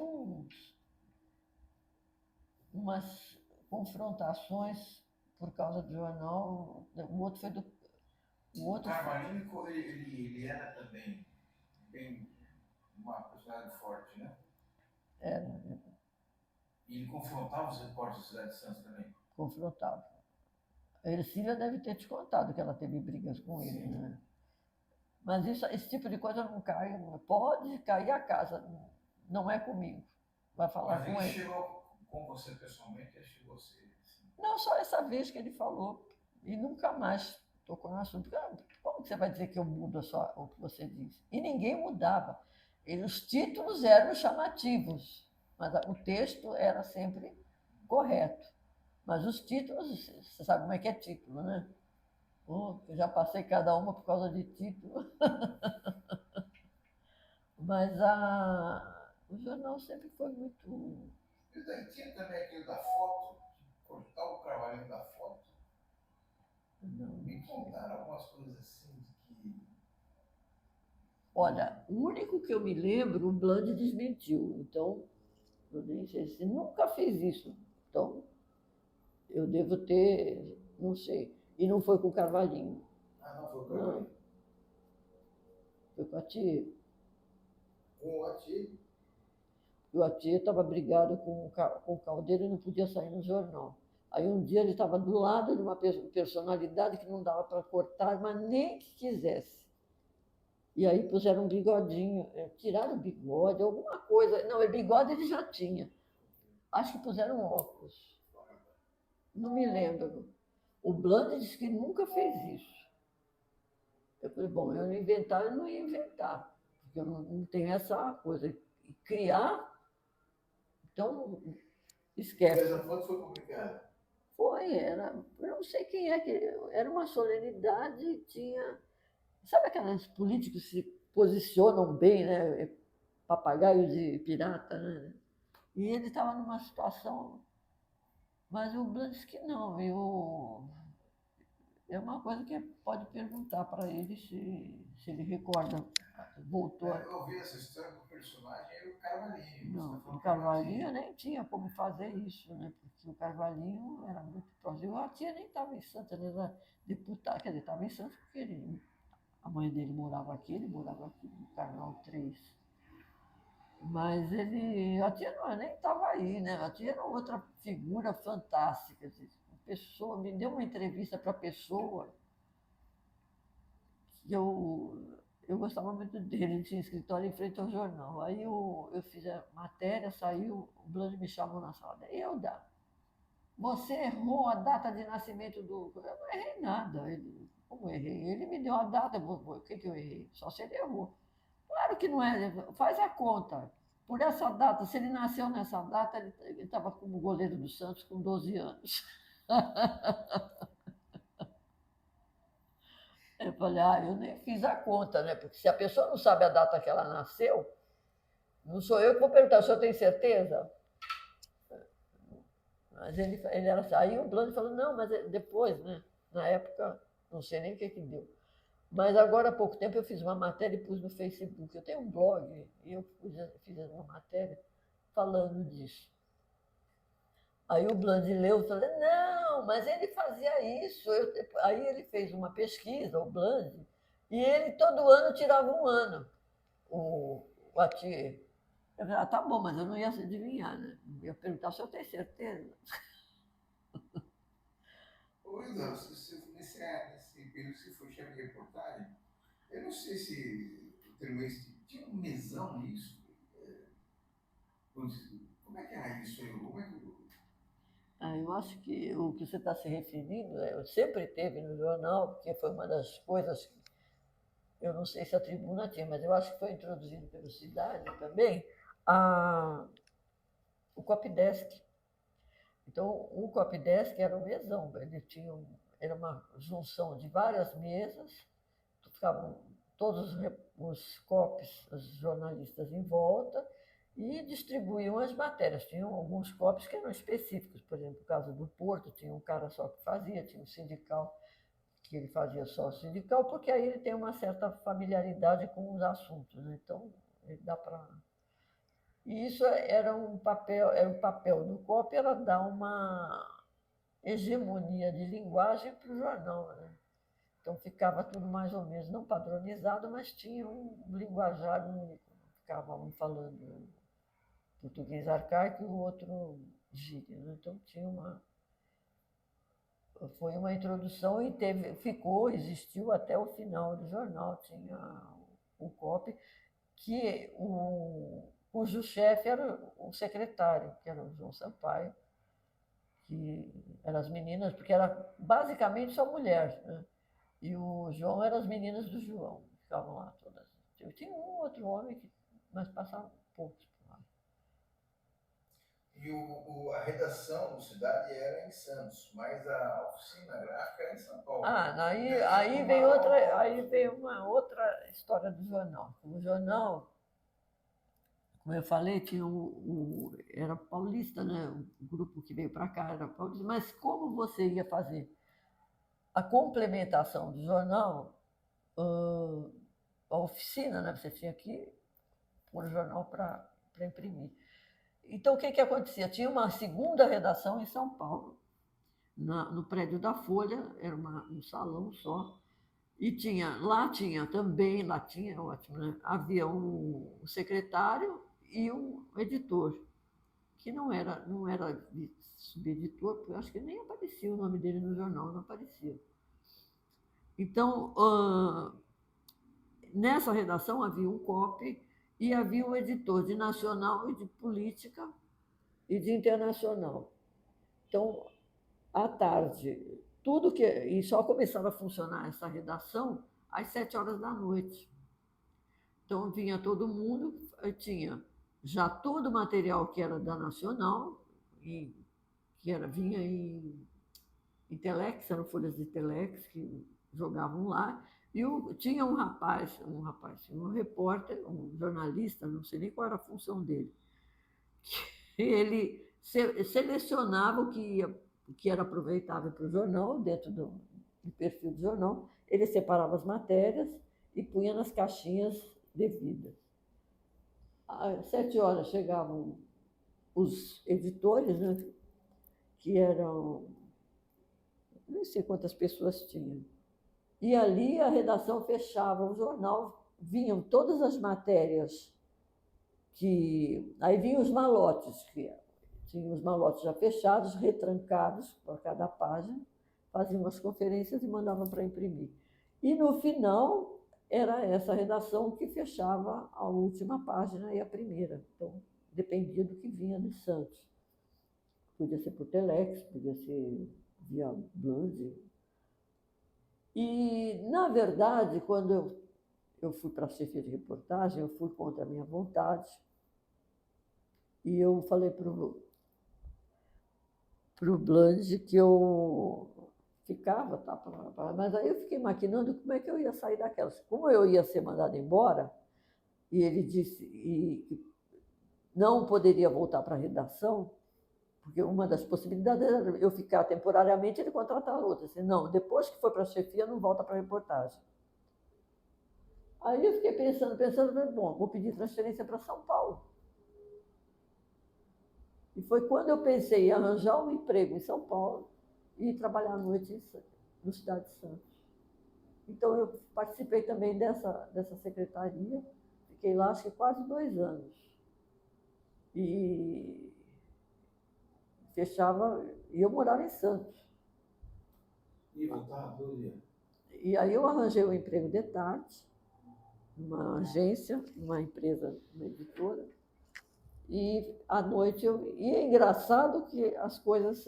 umas confrontações por causa do jornal. O outro foi do... O Carvalhinho, ele era também bem uma personalidade forte, né? Era. E ele confrontava os repórteres da Cidade de Santos também? Confrontava. A Ercília deve ter te contado que ela teve brigas com ele, Sim. né? Mas esse tipo de coisa não cai. Pode cair a casa, não é comigo. Vai falar mas com ele. Mas ele chegou com você pessoalmente? Ele chegou a ser assim? Não, só essa vez que ele falou. E nunca mais tocou no assunto. Como que você vai dizer que eu mudo só o que você diz? E ninguém mudava. Os títulos eram chamativos, mas o texto era sempre correto. Mas os títulos, você sabe como é que é título, né? Eu já passei cada uma por causa de título. Mas o jornal sempre foi muito... E tinha também aquele da foto, cortar o Carvalhinho da foto. Não, Me contaram algumas coisas assim que... Olha, o único que eu me lembro, o Bland desmentiu. Então, eu nem sei se nunca fez isso. Então, eu devo ter, não sei. E não foi com o Carvalhinho. Ah, não foi o Carvalhinho? Não. Foi com a tia. Com o Ati? E o Atiê estava brigado com o Caldeira e não podia sair no jornal. Aí um dia ele estava do lado de uma personalidade que não dava para cortar, mas nem que quisesse. E aí puseram um bigodinho, tiraram o bigode, alguma coisa. Não, o bigode ele já tinha. Acho que puseram óculos. Não me lembro. O Bland disse que nunca fez isso. Eu falei, bom, eu não inventar, eu não ia inventar. Porque eu não tenho essa coisa. E criar, então Mas esquece. a foto foi publicada. Foi, era. Eu não sei quem é que. Era uma solenidade, tinha. Sabe aquelas políticos que se posicionam bem, né? Papagaio de pirata, né? E ele estava numa situação. Mas o Bland disse que não. É uma coisa que pode perguntar para ele se ele recorda. Voltou. Eu vi essa história do personagem era o Carvalhinho. Não, Você o tá falando Carvalhinho nem tinha como fazer isso, né? Porque o Carvalhinho era muito próximo. A tia nem estava em Santos, ela era deputada, quer dizer, estava em Santos porque a mãe dele morava aqui no Canal 3. Mas a tia não, nem estava aí, né? A tia era outra figura fantástica. Assim, pessoa, me deu uma entrevista para a pessoa que eu gostava muito dele, ele tinha escritório em frente ao jornal. Aí eu fiz a matéria, saiu, o Bland me chamou na sala. Euda, você errou a data de nascimento do. Eu não errei nada. Como errei? Ele me deu a data, o que eu errei? Só se ele errou. Claro que não é, faz a conta. Por essa data, se ele nasceu nessa data, ele estava como goleiro do Santos com 12 anos. Eu falei, eu nem fiz a conta, né? Porque se a pessoa não sabe a data que ela nasceu, não sou eu que vou perguntar, o senhor tem certeza? Mas ele era assim. Aí o Blando falou, não, mas depois, né? Na época, não sei nem o que deu. Mas agora há pouco tempo eu fiz uma matéria e pus no Facebook. Eu tenho um blog e eu fiz uma matéria falando disso. Aí o Bland leu e falou, não, mas ele fazia isso. Aí ele fez uma pesquisa, o Bland, e ele todo ano tirava um ano, o Atier. Eu falei, tá bom, mas eu não ia adivinhar, né? Eu ia perguntar se eu tenho certeza. Ô, Hilda, nesse período que você foi chefe de reportagem, eu não sei se o termo tinha um mesão nisso. Como é que era isso aí? Como é que. Eu acho que o que você está se referindo, sempre teve no jornal, porque foi uma das coisas que eu não sei se a Tribuna tinha, mas eu acho que foi introduzido pelo Cidade também, o Copdesk. Então, o Copdesk era um mesão, era uma junção de várias mesas, ficavam todos os copies, os jornalistas em volta, e distribuíam as matérias. Tinham alguns copies que eram específicos, por exemplo, no caso do Porto, tinha um cara só que fazia, tinha um sindical que ele fazia só o sindical, porque aí ele tem uma certa familiaridade com os assuntos, né? Então, ele dá para. E isso era o papel do COP era dar uma hegemonia de linguagem para o jornal, né? Então ficava tudo mais ou menos, não padronizado, mas tinha um linguajar único. Ficava um falando português arcaico e o outro gíria, né? Então foi uma introdução e existiu até o final do jornal, tinha o COP, cujo chefe era o secretário, que era o João Sampaio, que eram as meninas, porque era basicamente só mulher, né? E o João eram as meninas do João, ficavam lá todas. Tinha um outro homem, mas passavam poucos por lá. E a redação do Cidade era em Santos, mas a oficina gráfica era em São Paulo. Aí veio uma outra história do jornal. O jornal, como eu falei, era paulista, né? O grupo que veio para cá era paulista, mas como você ia fazer a complementação do jornal, a oficina, né? Você tinha que pôr o jornal para imprimir. Então, o que acontecia? Tinha uma segunda redação em São Paulo, no prédio da Folha, era um salão só, e lá tinha, ótimo, né? Havia um secretário e um editor, que não era subeditor, porque eu acho que nem aparecia o nome dele no jornal, não aparecia. Então, nessa redação havia um copy e havia um editor de nacional e de política e de internacional. Então, à tarde, e só começava a funcionar essa redação às 7 horas da noite. Então, vinha todo mundo, tinha já todo o material que era da Nacional, vinha em telex, eram folhas de telex que jogavam lá, e tinha um repórter, um jornalista, não sei nem qual era a função dele, que ele selecionava o que era aproveitável para o jornal, dentro do perfil do jornal, ele separava as matérias e punha nas caixinhas devidas. Às 7 horas chegavam os editores, né, que eram, não sei quantas pessoas tinham. E ali a redação fechava o jornal, vinham todas as matérias aí vinham os malotes, tinham os malotes já fechados, retrancados para cada página, faziam umas conferências e mandavam para imprimir. E no final era essa redação que fechava a última página e a primeira. Então, dependia do que vinha de Santos. Podia ser por telex, podia ser via Blande. E, na verdade, quando eu fui para a chefia de reportagem, eu fui contra a minha vontade, e eu falei para o Blande que eu ficava, tá, mas aí eu fiquei maquinando como é que eu ia sair daquelas. Como eu ia ser mandada embora, e ele disse que não poderia voltar para a redação, porque uma das possibilidades era eu ficar temporariamente e ele contratar outra. Disse, não, depois que for para a chefia, não volta para a reportagem. Aí eu fiquei pensando, bom, vou pedir transferência para São Paulo. E foi quando eu pensei em arranjar um emprego em São Paulo e trabalhar à noite no Cidade de Santos. Então, eu participei também dessa secretaria, fiquei lá acho que quase 2 anos. E fechava, e eu morava em Santos. E voltava todo dia? E aí eu arranjei um emprego de tarde, numa agência, uma empresa, uma editora, e à noite E é engraçado que as coisas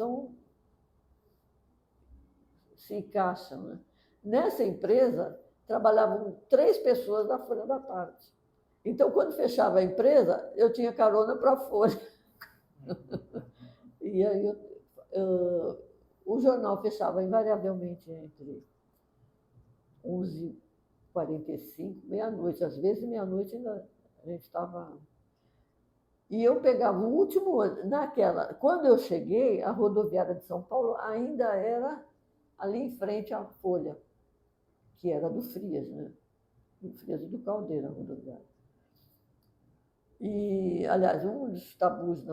se encaixam, né? Nessa empresa, trabalhavam 3 pessoas da Folha da Tarde. Então, quando fechava a empresa, eu tinha carona para a Folha. E aí o jornal fechava invariavelmente entre 11h45, meia-noite. Às vezes, meia-noite ainda a gente estava... E eu pegava o último ano. Quando eu cheguei, a rodoviária de São Paulo ainda era ali em frente à Folha, que era do Frias, né? Do Frias e do Caldeira, a rodoviária. E, aliás, um dos tabus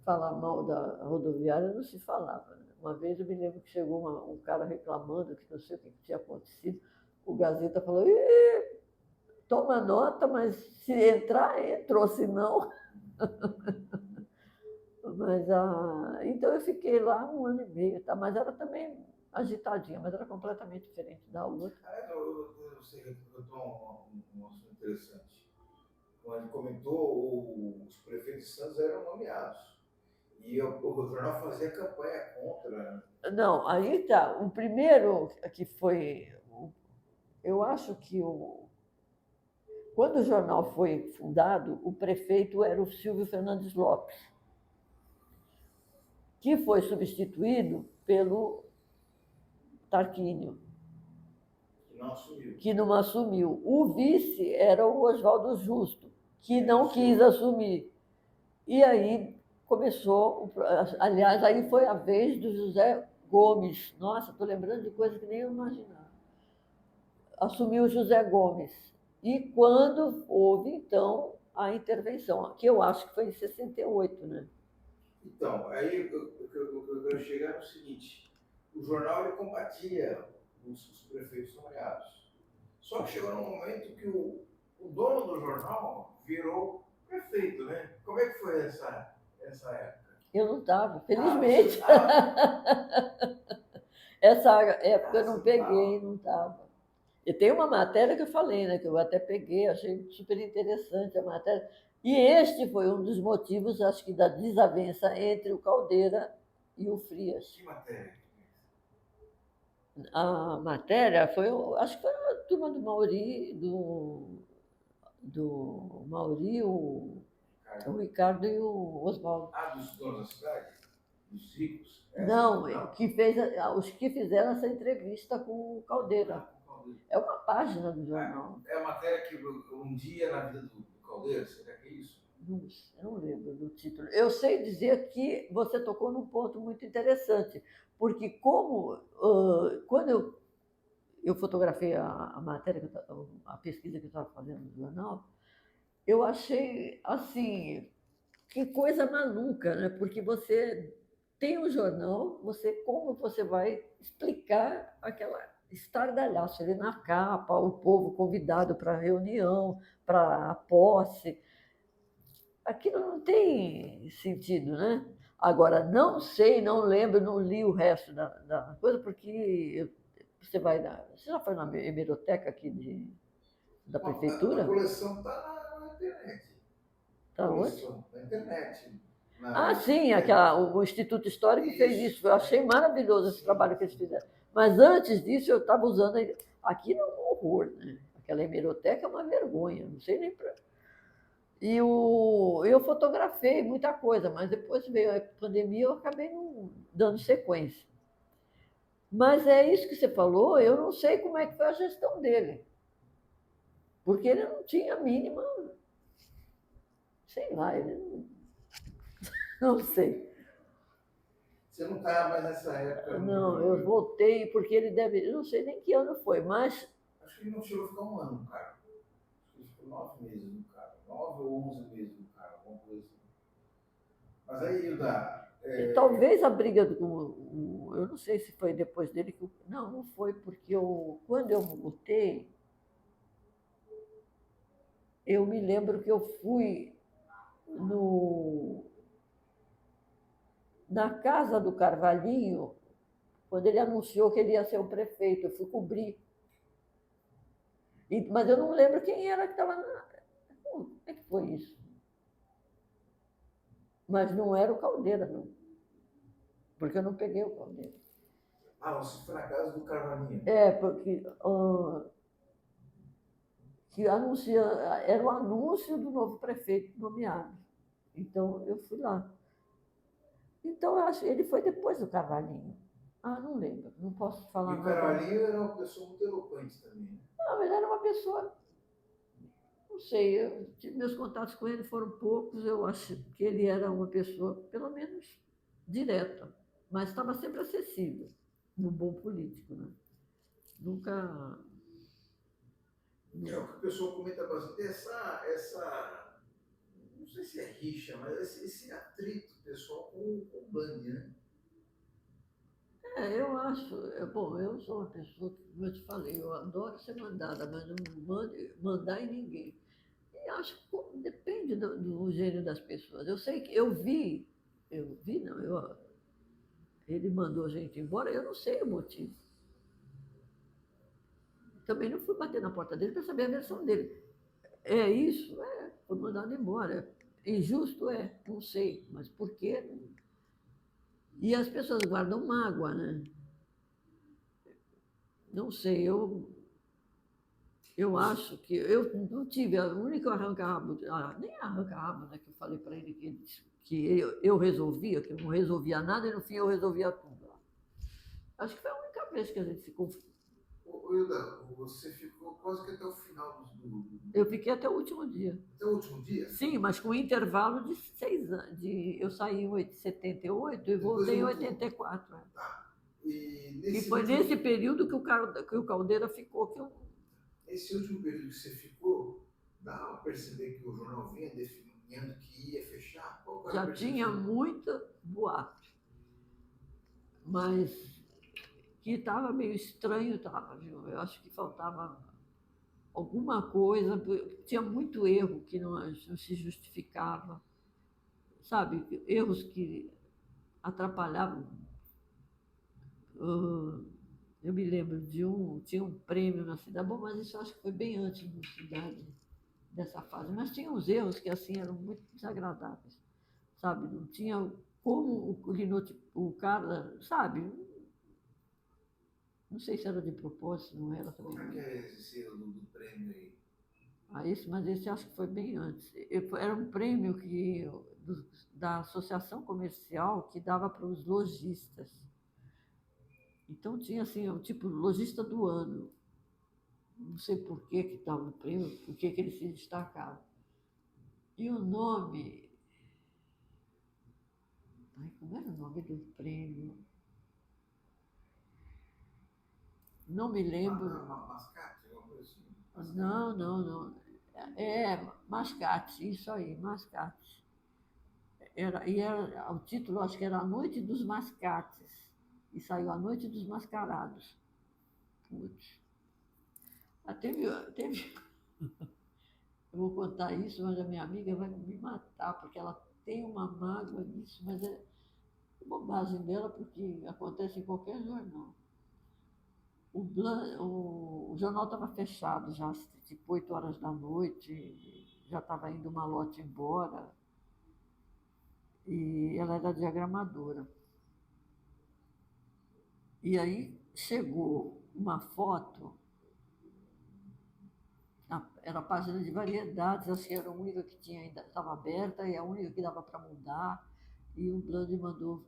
falar mal da rodoviária não se falava. Né? Uma vez eu me lembro que chegou um cara reclamando que não sei o que tinha acontecido. O Gazeta falou, toma nota, mas se entrar, entrou, se não... Então eu fiquei lá 1 ano e meio, tá? Mas era também agitadinha, mas era completamente diferente da outra. Eu sei que eu estou um assunto interessante. Como ele comentou, os prefeitos de Santos eram nomeados. E o jornal fazia campanha contra. Não, aí tá. O primeiro que foi... Eu acho que quando o jornal foi fundado, o prefeito era o Silvio Fernandes Lopes, que foi substituído pelo Tarquínio, que não assumiu. O vice era o Oswaldo Justo, que não quis assumir. E aí começou, aliás, aí foi a vez do José Gomes. Nossa, estou lembrando de coisas que nem eu imaginava. Assumiu o José Gomes. E quando houve, então, a intervenção, que eu acho que foi em 68, né? Então, aí o que eu quero chegar é o seguinte, o jornal ele combatia os prefeitos nomeados. Só que chegou num momento que o dono do jornal virou Perfeito, né? Como é que foi essa época? Eu não estava, Ah, felizmente. você estava. Essa época eu Você não não peguei, estava. não estava. E tem uma matéria que eu falei, né, que eu até peguei, achei super interessante a matéria. E este foi um dos motivos, acho que, da desavença entre o Caldeira e o Frias. Que matéria? A matéria foi, acho que foi a turma do Mauri, do Mauri, o Ricardo. Ricardo e o Oswaldo. Ah, dos donos da cidade? Dos ricos? Essa Não, não? Não. que fez, os que fizeram essa entrevista com o Caldeira. Ah, com o Caldeiro. É uma página do Ah, jornal. é a matéria que um dia na vida do Caldeiro, será que é isso? Não, eu não lembro do título. Eu sei dizer que você tocou num ponto muito interessante, porque quando eu fotografei a matéria, a pesquisa que eu estava fazendo no jornal, eu achei assim, que coisa maluca, né? Porque você tem um jornal, como você vai explicar aquela estardalhaço ali na capa, o povo convidado para a reunião, para a posse. Aquilo não tem sentido, né? Agora, não sei, não lembro, não li o resto da coisa, porque você já foi na hemeroteca aqui da Bom, a prefeitura? coleção está na internet. A Tá onde? coleção na internet. Ah, sim, É, o Instituto Histórico fez isso. isso. Eu achei maravilhoso esse Sim, trabalho que eles sim. fizeram. Mas antes disso, eu estava usando. Aquilo é um horror, né? Aquela hemeroteca é uma vergonha, não sei nem para. Eu fotografei muita coisa, mas depois veio a pandemia, eu acabei não dando sequência. Mas é isso que você falou, eu não sei como é que foi a gestão dele, porque ele não tinha a mínima, sei lá, ele não sei. Você não estava mais nessa época Não, eu voltei porque ele deve, eu não sei nem que ano foi, mas Acho que ele não chegou a ficar um ano no cargo. Acho que ele ficou 9 meses no cargo. 9 ou 11 meses no cargo, alguma coisa assim. Mas aí, Hilda, talvez a briga eu não sei se foi depois dele que não, não foi porque quando eu voltei, eu me lembro que eu fui no na casa do Carvalhinho, quando ele anunciou que ele ia ser o prefeito, eu fui cobrir. Mas eu não lembro quem era que estava na. Como é que foi isso? Mas não era o Caldeira, não. Porque eu não peguei o Caldeira. você foi na casa do Carvalhinho. É, porque era o anúncio do novo prefeito nomeado. Então eu fui lá. Então eu acho que ele foi depois do Carvalhinho. Ah, não lembro, não posso E falar o nada. Carvalhinho era uma pessoa muito eloquente também, né? Não, ele era uma pessoa, não sei, meus contatos com ele foram poucos, eu acho que ele era uma pessoa, pelo menos, direta, mas estava sempre acessível, no bom político, né? Nunca. É o que o pessoal comenta bastante, não sei se é rixa, mas esse atrito pessoal com o Band, né? Eu acho, bom, eu sou uma pessoa que, como eu te falei, eu adoro ser mandada, mas não mandar em ninguém. E acho que depende do gênio das pessoas. Eu sei que não, ele mandou a gente embora, eu não sei o motivo. Também não fui bater na porta dele para saber a versão dele. É isso? Foi mandado embora. Injusto? Não sei, mas por quê? E as pessoas guardam mágoa, né? Não sei, eu acho que eu não tive, o único arranca-rabo, nem arranca-rabo, né, que eu falei para ele que eu resolvia, que eu não resolvia nada e no fim eu resolvia tudo. Acho que foi a única vez que a gente se confundiu. Hilda, você ficou quase que até o final Eu fiquei até o último dia. Até o último dia? Sim, mas com um intervalo de 6 anos. Eu saí em 78 e voltei em 84. Tá. E E foi nesse período que o Caldeira ficou. Esse último período que você ficou, dá para perceber que o jornal vinha definindo que ia fechar? Já tinha muito boato. Mas que estava meio estranho, estava, viu? Eu acho que faltava. alguma coisa, tinha muito erro que não se justificava, sabe? Erros que atrapalhavam. Ah, eu me lembro tinha um prêmio na cidade, bom, mas isso eu acho que foi bem antes da cidade, dessa fase, mas tinha uns erros que assim eram muito desagradáveis, sabe? Não tinha como o cara, sabe? Não sei se era de propósito, não era também. Como é que é esse selo do prêmio aí? Mas esse acho que foi bem antes. Era um prêmio da associação comercial que dava para os lojistas. Então tinha assim, o tipo lojista do ano. Não sei por que estava no prêmio, por que ele se destacava. E o nome. Ai, como era o nome do prêmio? Não me lembro. Mascate, alguma coisa assim? Mascate. Não, não, não. Mascate, isso aí, Mascate. O título, acho que era A Noite dos Mascates. E saiu A Noite dos Mascarados. Putz. Teve. Eu vou contar isso, mas a minha amiga vai me matar, porque ela tem uma mágoa nisso, mas é bobagem dela, porque acontece em qualquer jornal. O jornal estava fechado já, tipo 8 horas da noite, já estava indo uma lote embora, e ela era diagramadora. E aí chegou uma foto, era a página de variedades, acho que era a única que tinha ainda estava aberta e a única que dava para mudar, e o Bland mandou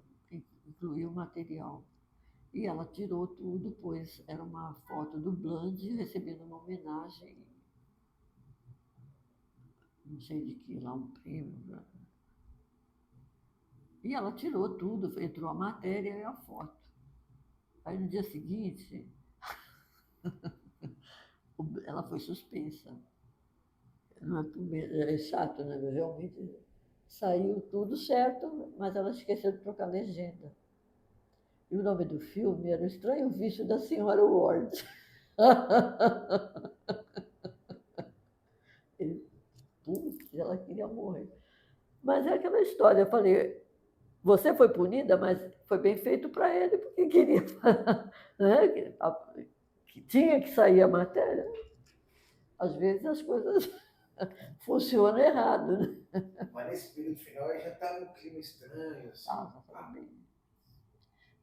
incluir o material. E ela tirou tudo, pois era uma foto do Bland recebendo uma homenagem, não sei de que lá, um prêmio. Né? E ela tirou tudo, entrou a matéria e a foto. Aí no dia seguinte, ela foi suspensa. Não é chato, né? Realmente saiu tudo certo, mas ela esqueceu de trocar legenda. E o nome do filme era O Estranho Vício da Senhora Ward. Putz, ela queria morrer. Mas é aquela história, eu falei, você foi punida, mas foi bem feito para ele, porque queria, né? Que tinha que sair a matéria. Às vezes as coisas funcionam errado, né? Mas nesse período final aí já estava um clima estranho, assim. Bem.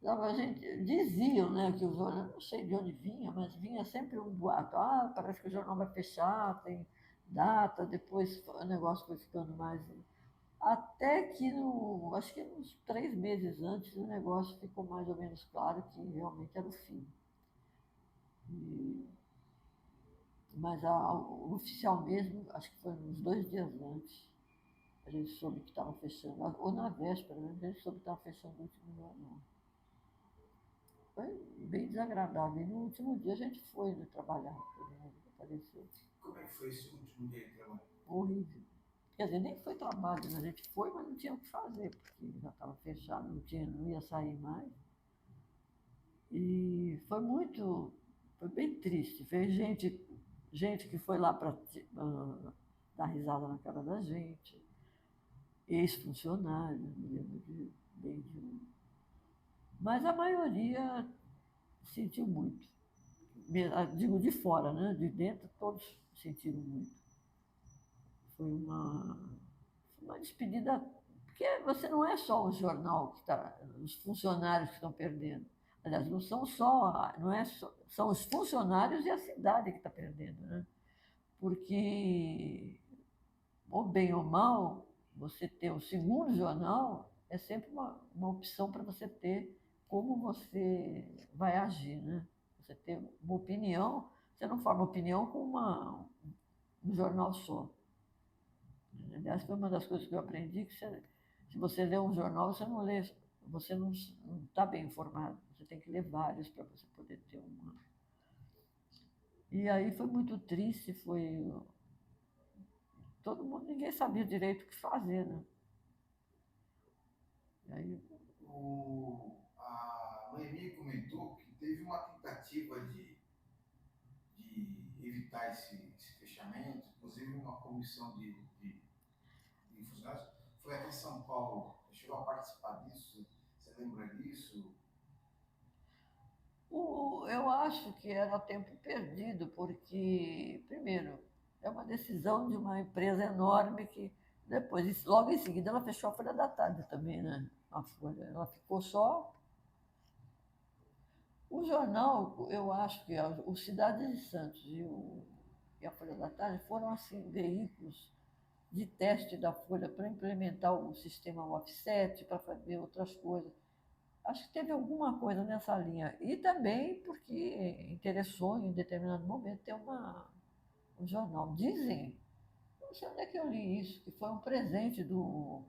Não, a gente diziam, né, que o jornal, não sei de onde vinha, mas vinha sempre um boato. Ah, parece que o jornal vai fechar, tem data, depois o negócio foi ficando mais. Até que, acho que uns 3 meses antes, o negócio ficou mais ou menos claro que realmente era o fim. E, mas o oficial mesmo, acho que foi uns 2 dias antes, a gente soube que estava fechando, ou na véspera, né, a gente soube que estava fechando o último jornal. Foi bem desagradável. E no último dia a gente foi, né, trabalhar, todo mundo apareceu. Como é que foi esse último dia de trabalho? Horrível. Quer dizer, nem foi trabalho, né? A gente foi, mas não tinha o que fazer, porque já estava fechado, não ia sair mais. E foi bem triste. Veio gente que foi lá para dar risada na cara da gente, ex-funcionários, me lembro bem de um. Mas a maioria sentiu muito. Digo de fora, né? De dentro todos sentiram muito. Foi uma despedida, porque você não é só o jornal que está, os funcionários que estão perdendo. Aliás, não são só, não é só, são os funcionários e a cidade que está perdendo, né? Porque, ou bem ou mal, você ter o segundo jornal é sempre uma opção para você ter como você vai agir, né? Você ter uma opinião, você não forma opinião com um jornal só. Aliás, foi uma das coisas que eu aprendi, que se você lê um jornal, você não está bem informado. Você tem que ler vários para você poder ter uma. E aí foi muito triste, todo mundo, ninguém sabia direito o que fazer, né? E aí, A Noemi comentou que teve uma tentativa de evitar esse fechamento, inclusive uma comissão de funcionários foi aqui em São Paulo. Você chegou a participar disso? Você lembra disso? Eu acho que era tempo perdido, porque, primeiro, é uma decisão de uma empresa enorme que depois, logo em seguida, ela fechou a Folha da Tarde também, né? A Folha, ela ficou só. O jornal, eu acho que o Cidade de Santos e a Folha da Tarde foram, assim, veículos de teste da Folha para implementar o sistema offset, para fazer outras coisas. Acho que teve alguma coisa nessa linha. E também porque interessou, em determinado momento, ter um jornal. Dizem, não sei onde é que eu li isso, que foi um presente do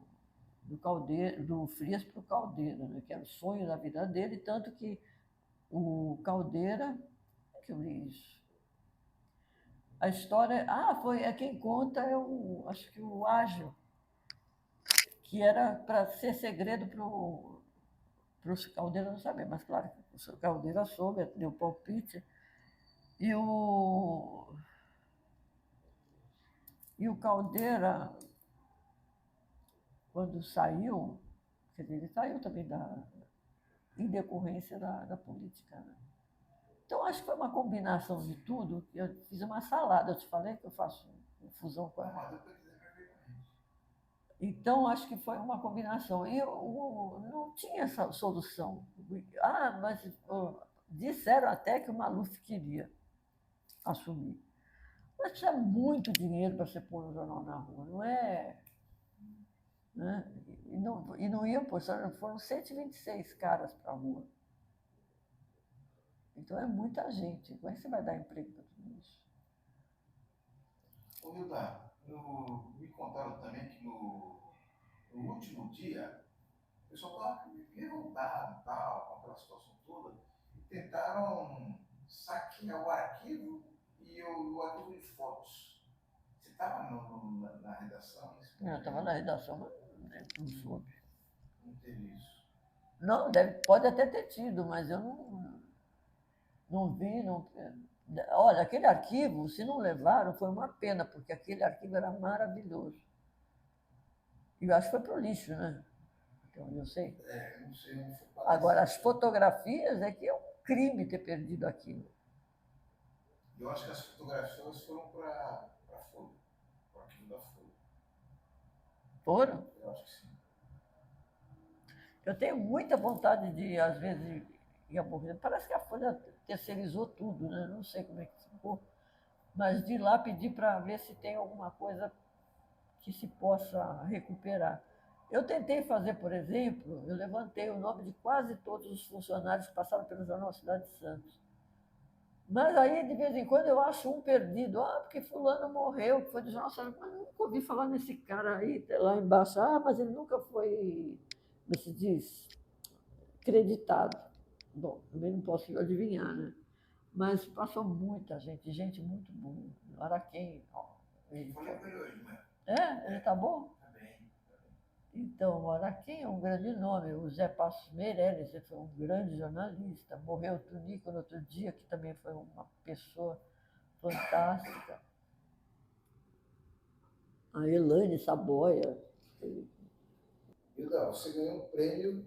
Frias para o Caldeira, né? Que era o sonho da vida dele, tanto que o Caldeira, onde é que eu li isso? A história, quem conta acho que o Ágil, que era para ser segredo para o Caldeira não saber, mas claro que o Caldeira soube, deu palpite. E o Caldeira, quando saiu, quer dizer, ele saiu também em decorrência da política. Né? Então, acho que foi uma combinação de tudo. Eu fiz uma salada, eu te falei que eu faço infusão com Não, a. mas depois quiser perfeitamente. Então, acho que foi uma combinação. E eu não tinha essa solução. Mas disseram até que o Maluf queria assumir. Mas tinha muito dinheiro para você pôr um jornal na rua, não é? Né? E não iam pôr, foram 126 caras para a rua. Então é muita gente. Como é que você vai dar emprego para tudo isso? Ô, Hilda, me contaram também que no último dia, o pessoal estava revoltado, tal, com aquela situação toda, e tentaram saquear o arquivo e o arquivo de fotos. Você estava na redação nesse Eu momento? estava na redação, mas não soube. Não teve isso. Não, pode até ter tido, mas eu não vi. Não, olha, aquele arquivo, se não levaram, foi uma pena, porque aquele arquivo era maravilhoso. E eu acho que foi para o lixo, né? Então, eu sei. Não sei onde foi parar. Agora, as fotografias é que é um crime ter perdido aquilo. Eu acho que as fotografias foram para a Folha, para o arquivo da Folha. Foram? Eu acho que sim. Eu tenho muita vontade de, às vezes, ir a Borrego. Parece que a Folha terceirizou tudo, né? Não sei como é que ficou. Mas de ir lá pedir para ver se tem alguma coisa que se possa recuperar. Eu tentei fazer, por exemplo, eu levantei o nome de quase todos os funcionários que passaram pelo Jornal Cidade de Santos. Mas aí, de vez em quando, eu acho um perdido. Porque fulano morreu, que foi do Jornal Cidade. Mas eu nunca ouvi falar nesse cara aí, lá embaixo. Mas ele nunca foi, como se diz, creditado. Bom, também não posso adivinhar, né? Mas passou muita gente muito boa. Araquém, ele Falei com ele hoje, né? Ele tá bom? Tá bem. Então, o Araquém é um grande nome. O Zé Passos Meirelles foi um grande jornalista. Morreu o Tunico no outro dia, que também foi uma pessoa fantástica. A Elaine Saboia. Hilda, você ganhou um prêmio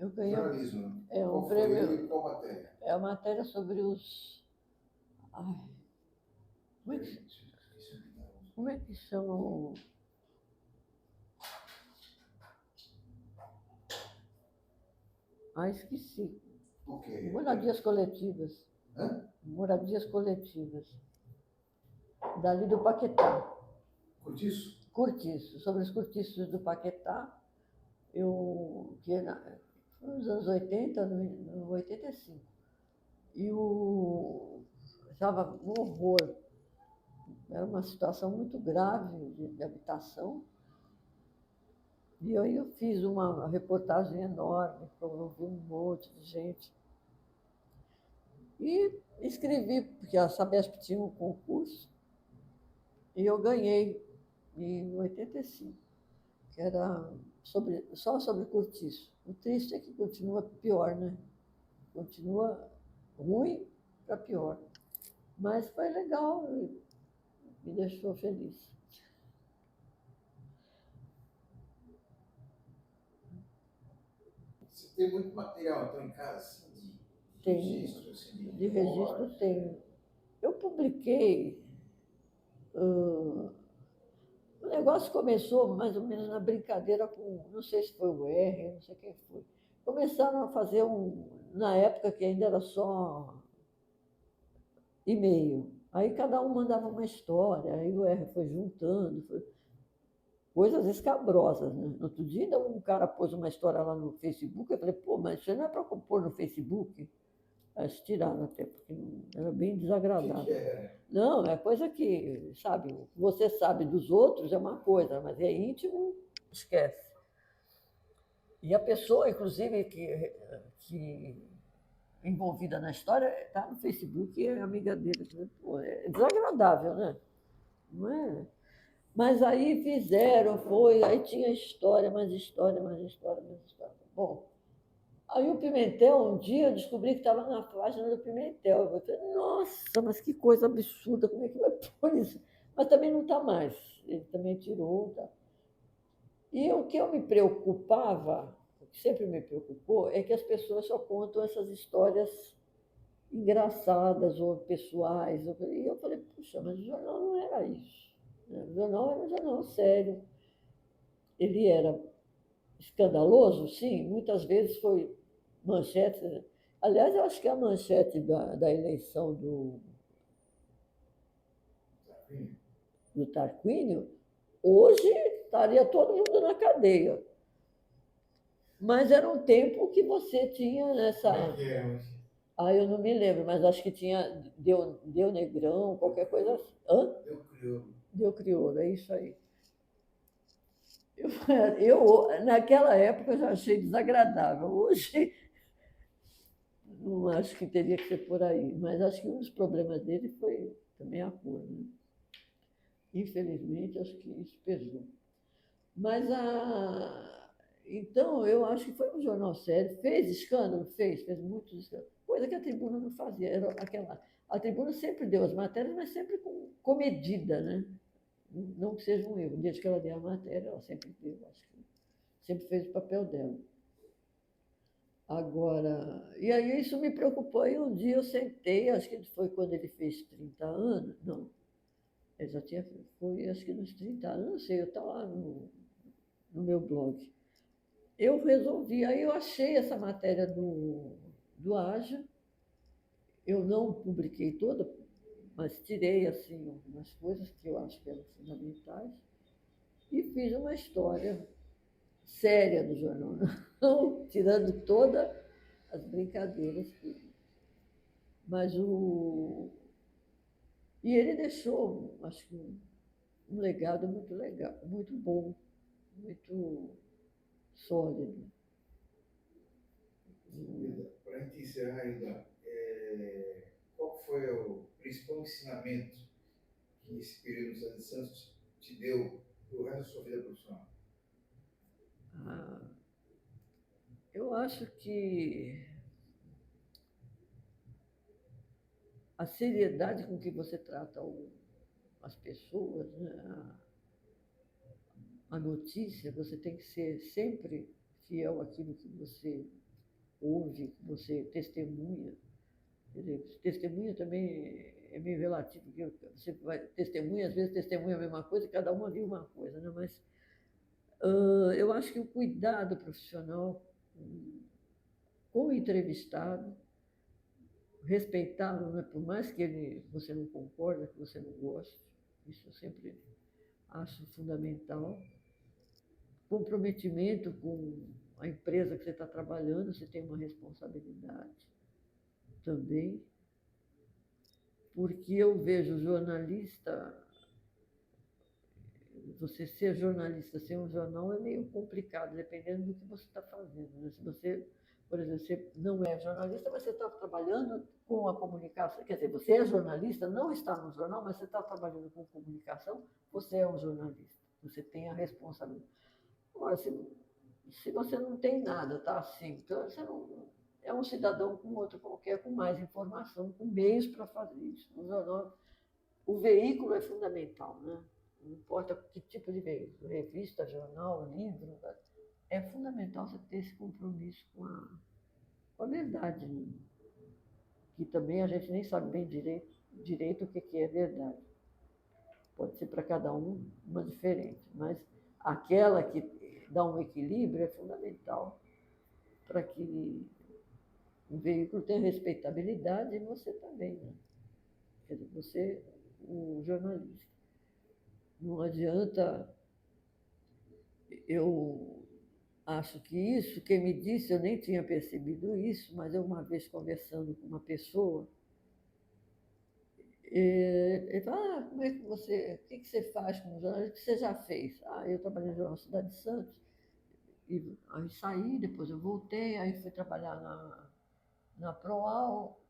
Eu de ganhei jornalismo. um Qual foi prêmio. ele e qual matéria? É a matéria sobre os. Ai, como é que chamam? Esqueci. O quê? Moradias coletivas. Hã? Moradias coletivas. Dali do Paquetá. Cortiço? Cortiço, sobre os cortiços do Paquetá, foi nos anos 80, no 85. E estava um horror. Era uma situação muito grave de habitação. E aí eu fiz uma reportagem enorme, promovi um monte de gente. E escrevi, porque a Sabesp tinha um concurso, e eu ganhei em 85, que era só sobre cortiço. O triste é que continua pior, né? Continua ruim para pior. Mas foi legal, me deixou feliz. Você tem muito material, então, em casa, assim, de registro, assim, De registro memórias? tenho. Eu publiquei. O negócio começou mais ou menos na brincadeira com, não sei se foi o R, não sei quem foi. Começaram a fazer na época que ainda era só e-mail. Aí cada um mandava uma história, aí o R foi juntando, coisas escabrosas, né? No outro dia, ainda um cara pôs uma história lá no Facebook, eu falei, pô, mas isso não é para pôr no Facebook? Eles tiraram até, porque era bem O que desagradável. é? Não, é coisa que, sabe, você sabe dos outros é uma coisa, mas é íntimo, esquece. E a pessoa, inclusive, que envolvida na história, está no Facebook e é amiga dele. Pô, é desagradável, né? Não é? Mas aí fizeram, foi, aí tinha história, mais história, mais história, mais história. Bom, aí o Pimentel, um dia eu descobri que estava na página do Pimentel. Eu falei, nossa, mas que coisa absurda, como é que vai pôr isso? Mas também não está mais, ele também tirou. Tá? E o que eu me preocupava, o que sempre me preocupou, é que as pessoas só contam essas histórias engraçadas ou pessoais. E eu falei, puxa, mas o jornal não era isso. Né? O jornal era um jornal sério. Ele era escandaloso, sim, muitas vezes foi manchete. Aliás, eu acho que a manchete da eleição do Tarquínio, hoje estaria todo mundo na cadeia. Mas era um tempo que você tinha nessa. Como é que é? Ah, eu não me lembro, mas acho que tinha Deu Negrão, qualquer coisa assim. Hã? Deu crioulo. Deu Crioulo, é isso aí. Naquela época, eu já achei desagradável. Hoje, não acho que teria que ser por aí. Mas acho que um dos problemas dele foi também a cor. Né? Infelizmente, acho que isso pesou. Mas então, eu acho que foi um jornal sério. Fez escândalo? Fez muitos escândalos. Coisa que a tribuna não fazia. A tribuna sempre deu as matérias, mas sempre com medida, né? Não que seja um erro. Desde que ela deu a matéria, ela sempre deu, acho que sempre fez o papel dela. Agora, e aí isso me preocupou. E um dia eu sentei, acho que foi quando ele fez 30 anos, não, ele já tinha, foi acho que nos 30 anos, não sei, eu estava lá no meu blog. Eu resolvi, aí eu achei essa matéria do Ágil, eu não publiquei toda, mas tirei assim algumas coisas que eu acho que eram fundamentais e fiz uma história séria do jornal, não tirando todas as brincadeiras. Mas e ele deixou, acho que um legado muito legal, muito bom, muito sólido. Para a gente encerrar ainda, qual foi o principal ensinamento que esse período nos Andes Santos te deu para o resto da sua vida profissional? Ah, eu acho que a seriedade com que você trata as pessoas, né? A notícia, você tem que ser sempre fiel àquilo que você ouve, que você testemunha. Quer dizer, testemunha também é meio relativo, porque você vai testemunha, às vezes testemunha a mesma coisa, cada uma viu uma coisa, né? Mas eu acho que o cuidado profissional com o entrevistado, respeitá-lo, né? Por mais que você não concorde, que você não goste, isso eu sempre acho fundamental. Comprometimento com a empresa que você está trabalhando, você tem uma responsabilidade também, porque eu vejo jornalista, você ser jornalista, ser um jornal é meio complicado, dependendo do que você está fazendo. Né? Se você, por exemplo, você não é jornalista, mas você está trabalhando com a comunicação, quer dizer, você é jornalista, não está no jornal, mas você está trabalhando com comunicação, você é um jornalista, você tem a responsabilidade. Agora, se você não tem nada, tá assim, então você não, é um cidadão como outro qualquer, com mais informação, com meios para fazer isso. No jornal, o veículo é fundamental, né? Não importa que tipo de veículo, revista, jornal, livro, é fundamental você ter esse compromisso com a verdade, né? Que também a gente nem sabe bem direito o que é verdade. Pode ser para cada um uma diferente, mas aquela que dá um equilíbrio é fundamental para que o veículo tenha respeitabilidade e você também, né? Quer dizer, você, o jornalista. Não adianta, eu acho que isso, quem me disse, eu nem tinha percebido isso, mas eu uma vez conversando com uma pessoa, ele falou, como é que você, o que você faz como jornalista? O que você já fez? Eu trabalhei no Jornal Cidade de Santos, e aí saí, depois eu voltei, aí fui trabalhar na Proal,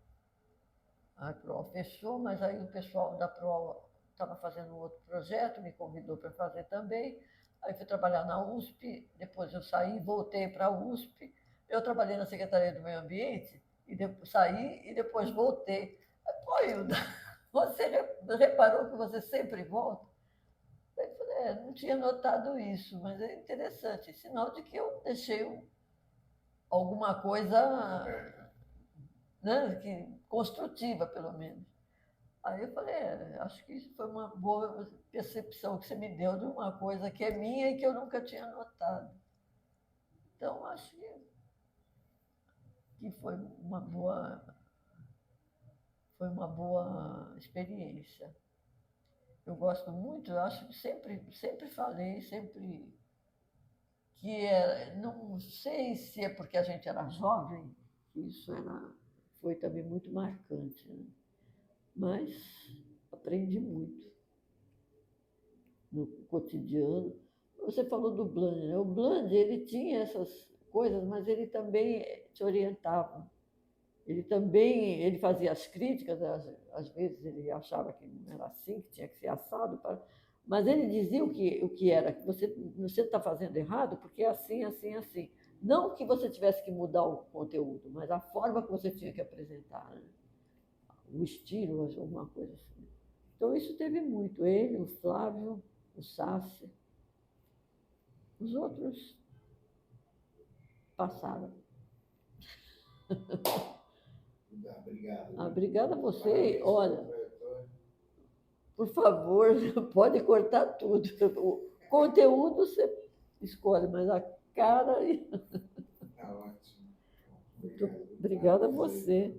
a Proal fechou, mas aí o pessoal da Proal estava fazendo um outro projeto, me convidou para fazer também, aí fui trabalhar na USP, depois eu saí, voltei para a USP, eu trabalhei na Secretaria do Meio Ambiente, e depois saí e depois voltei. Pô, Hilda, você reparou que você sempre volta? Eu falei, não tinha notado isso, mas é interessante, sinal de que eu deixei alguma coisa, né, construtiva, pelo menos. Aí eu falei, acho que isso foi uma boa percepção que você me deu de uma coisa que é minha e que eu nunca tinha notado. Então, acho que foi uma boa experiência. Eu gosto muito, eu acho que sempre falei, sempre que não sei se é porque a gente era jovem, que isso foi também muito marcante, né? Mas aprendi muito no cotidiano. Você falou do Bland, né? O Bland, ele tinha essas coisas, mas ele também te orientava. Ele fazia as críticas, às vezes ele achava que não era assim, que tinha que ser assado, mas ele dizia o que era, que você está fazendo errado porque é assim, assim, assim. Não que você tivesse que mudar o conteúdo, mas a forma que você tinha que apresentar, né? O estilo, alguma coisa assim. Então, isso teve muito. Ele, o Flávio, o Sassi, os outros passaram. Obrigado. Obrigada a você. Olha, por favor, pode cortar tudo. O conteúdo você escolhe, mas a cara. Tá ótimo. Obrigada a você.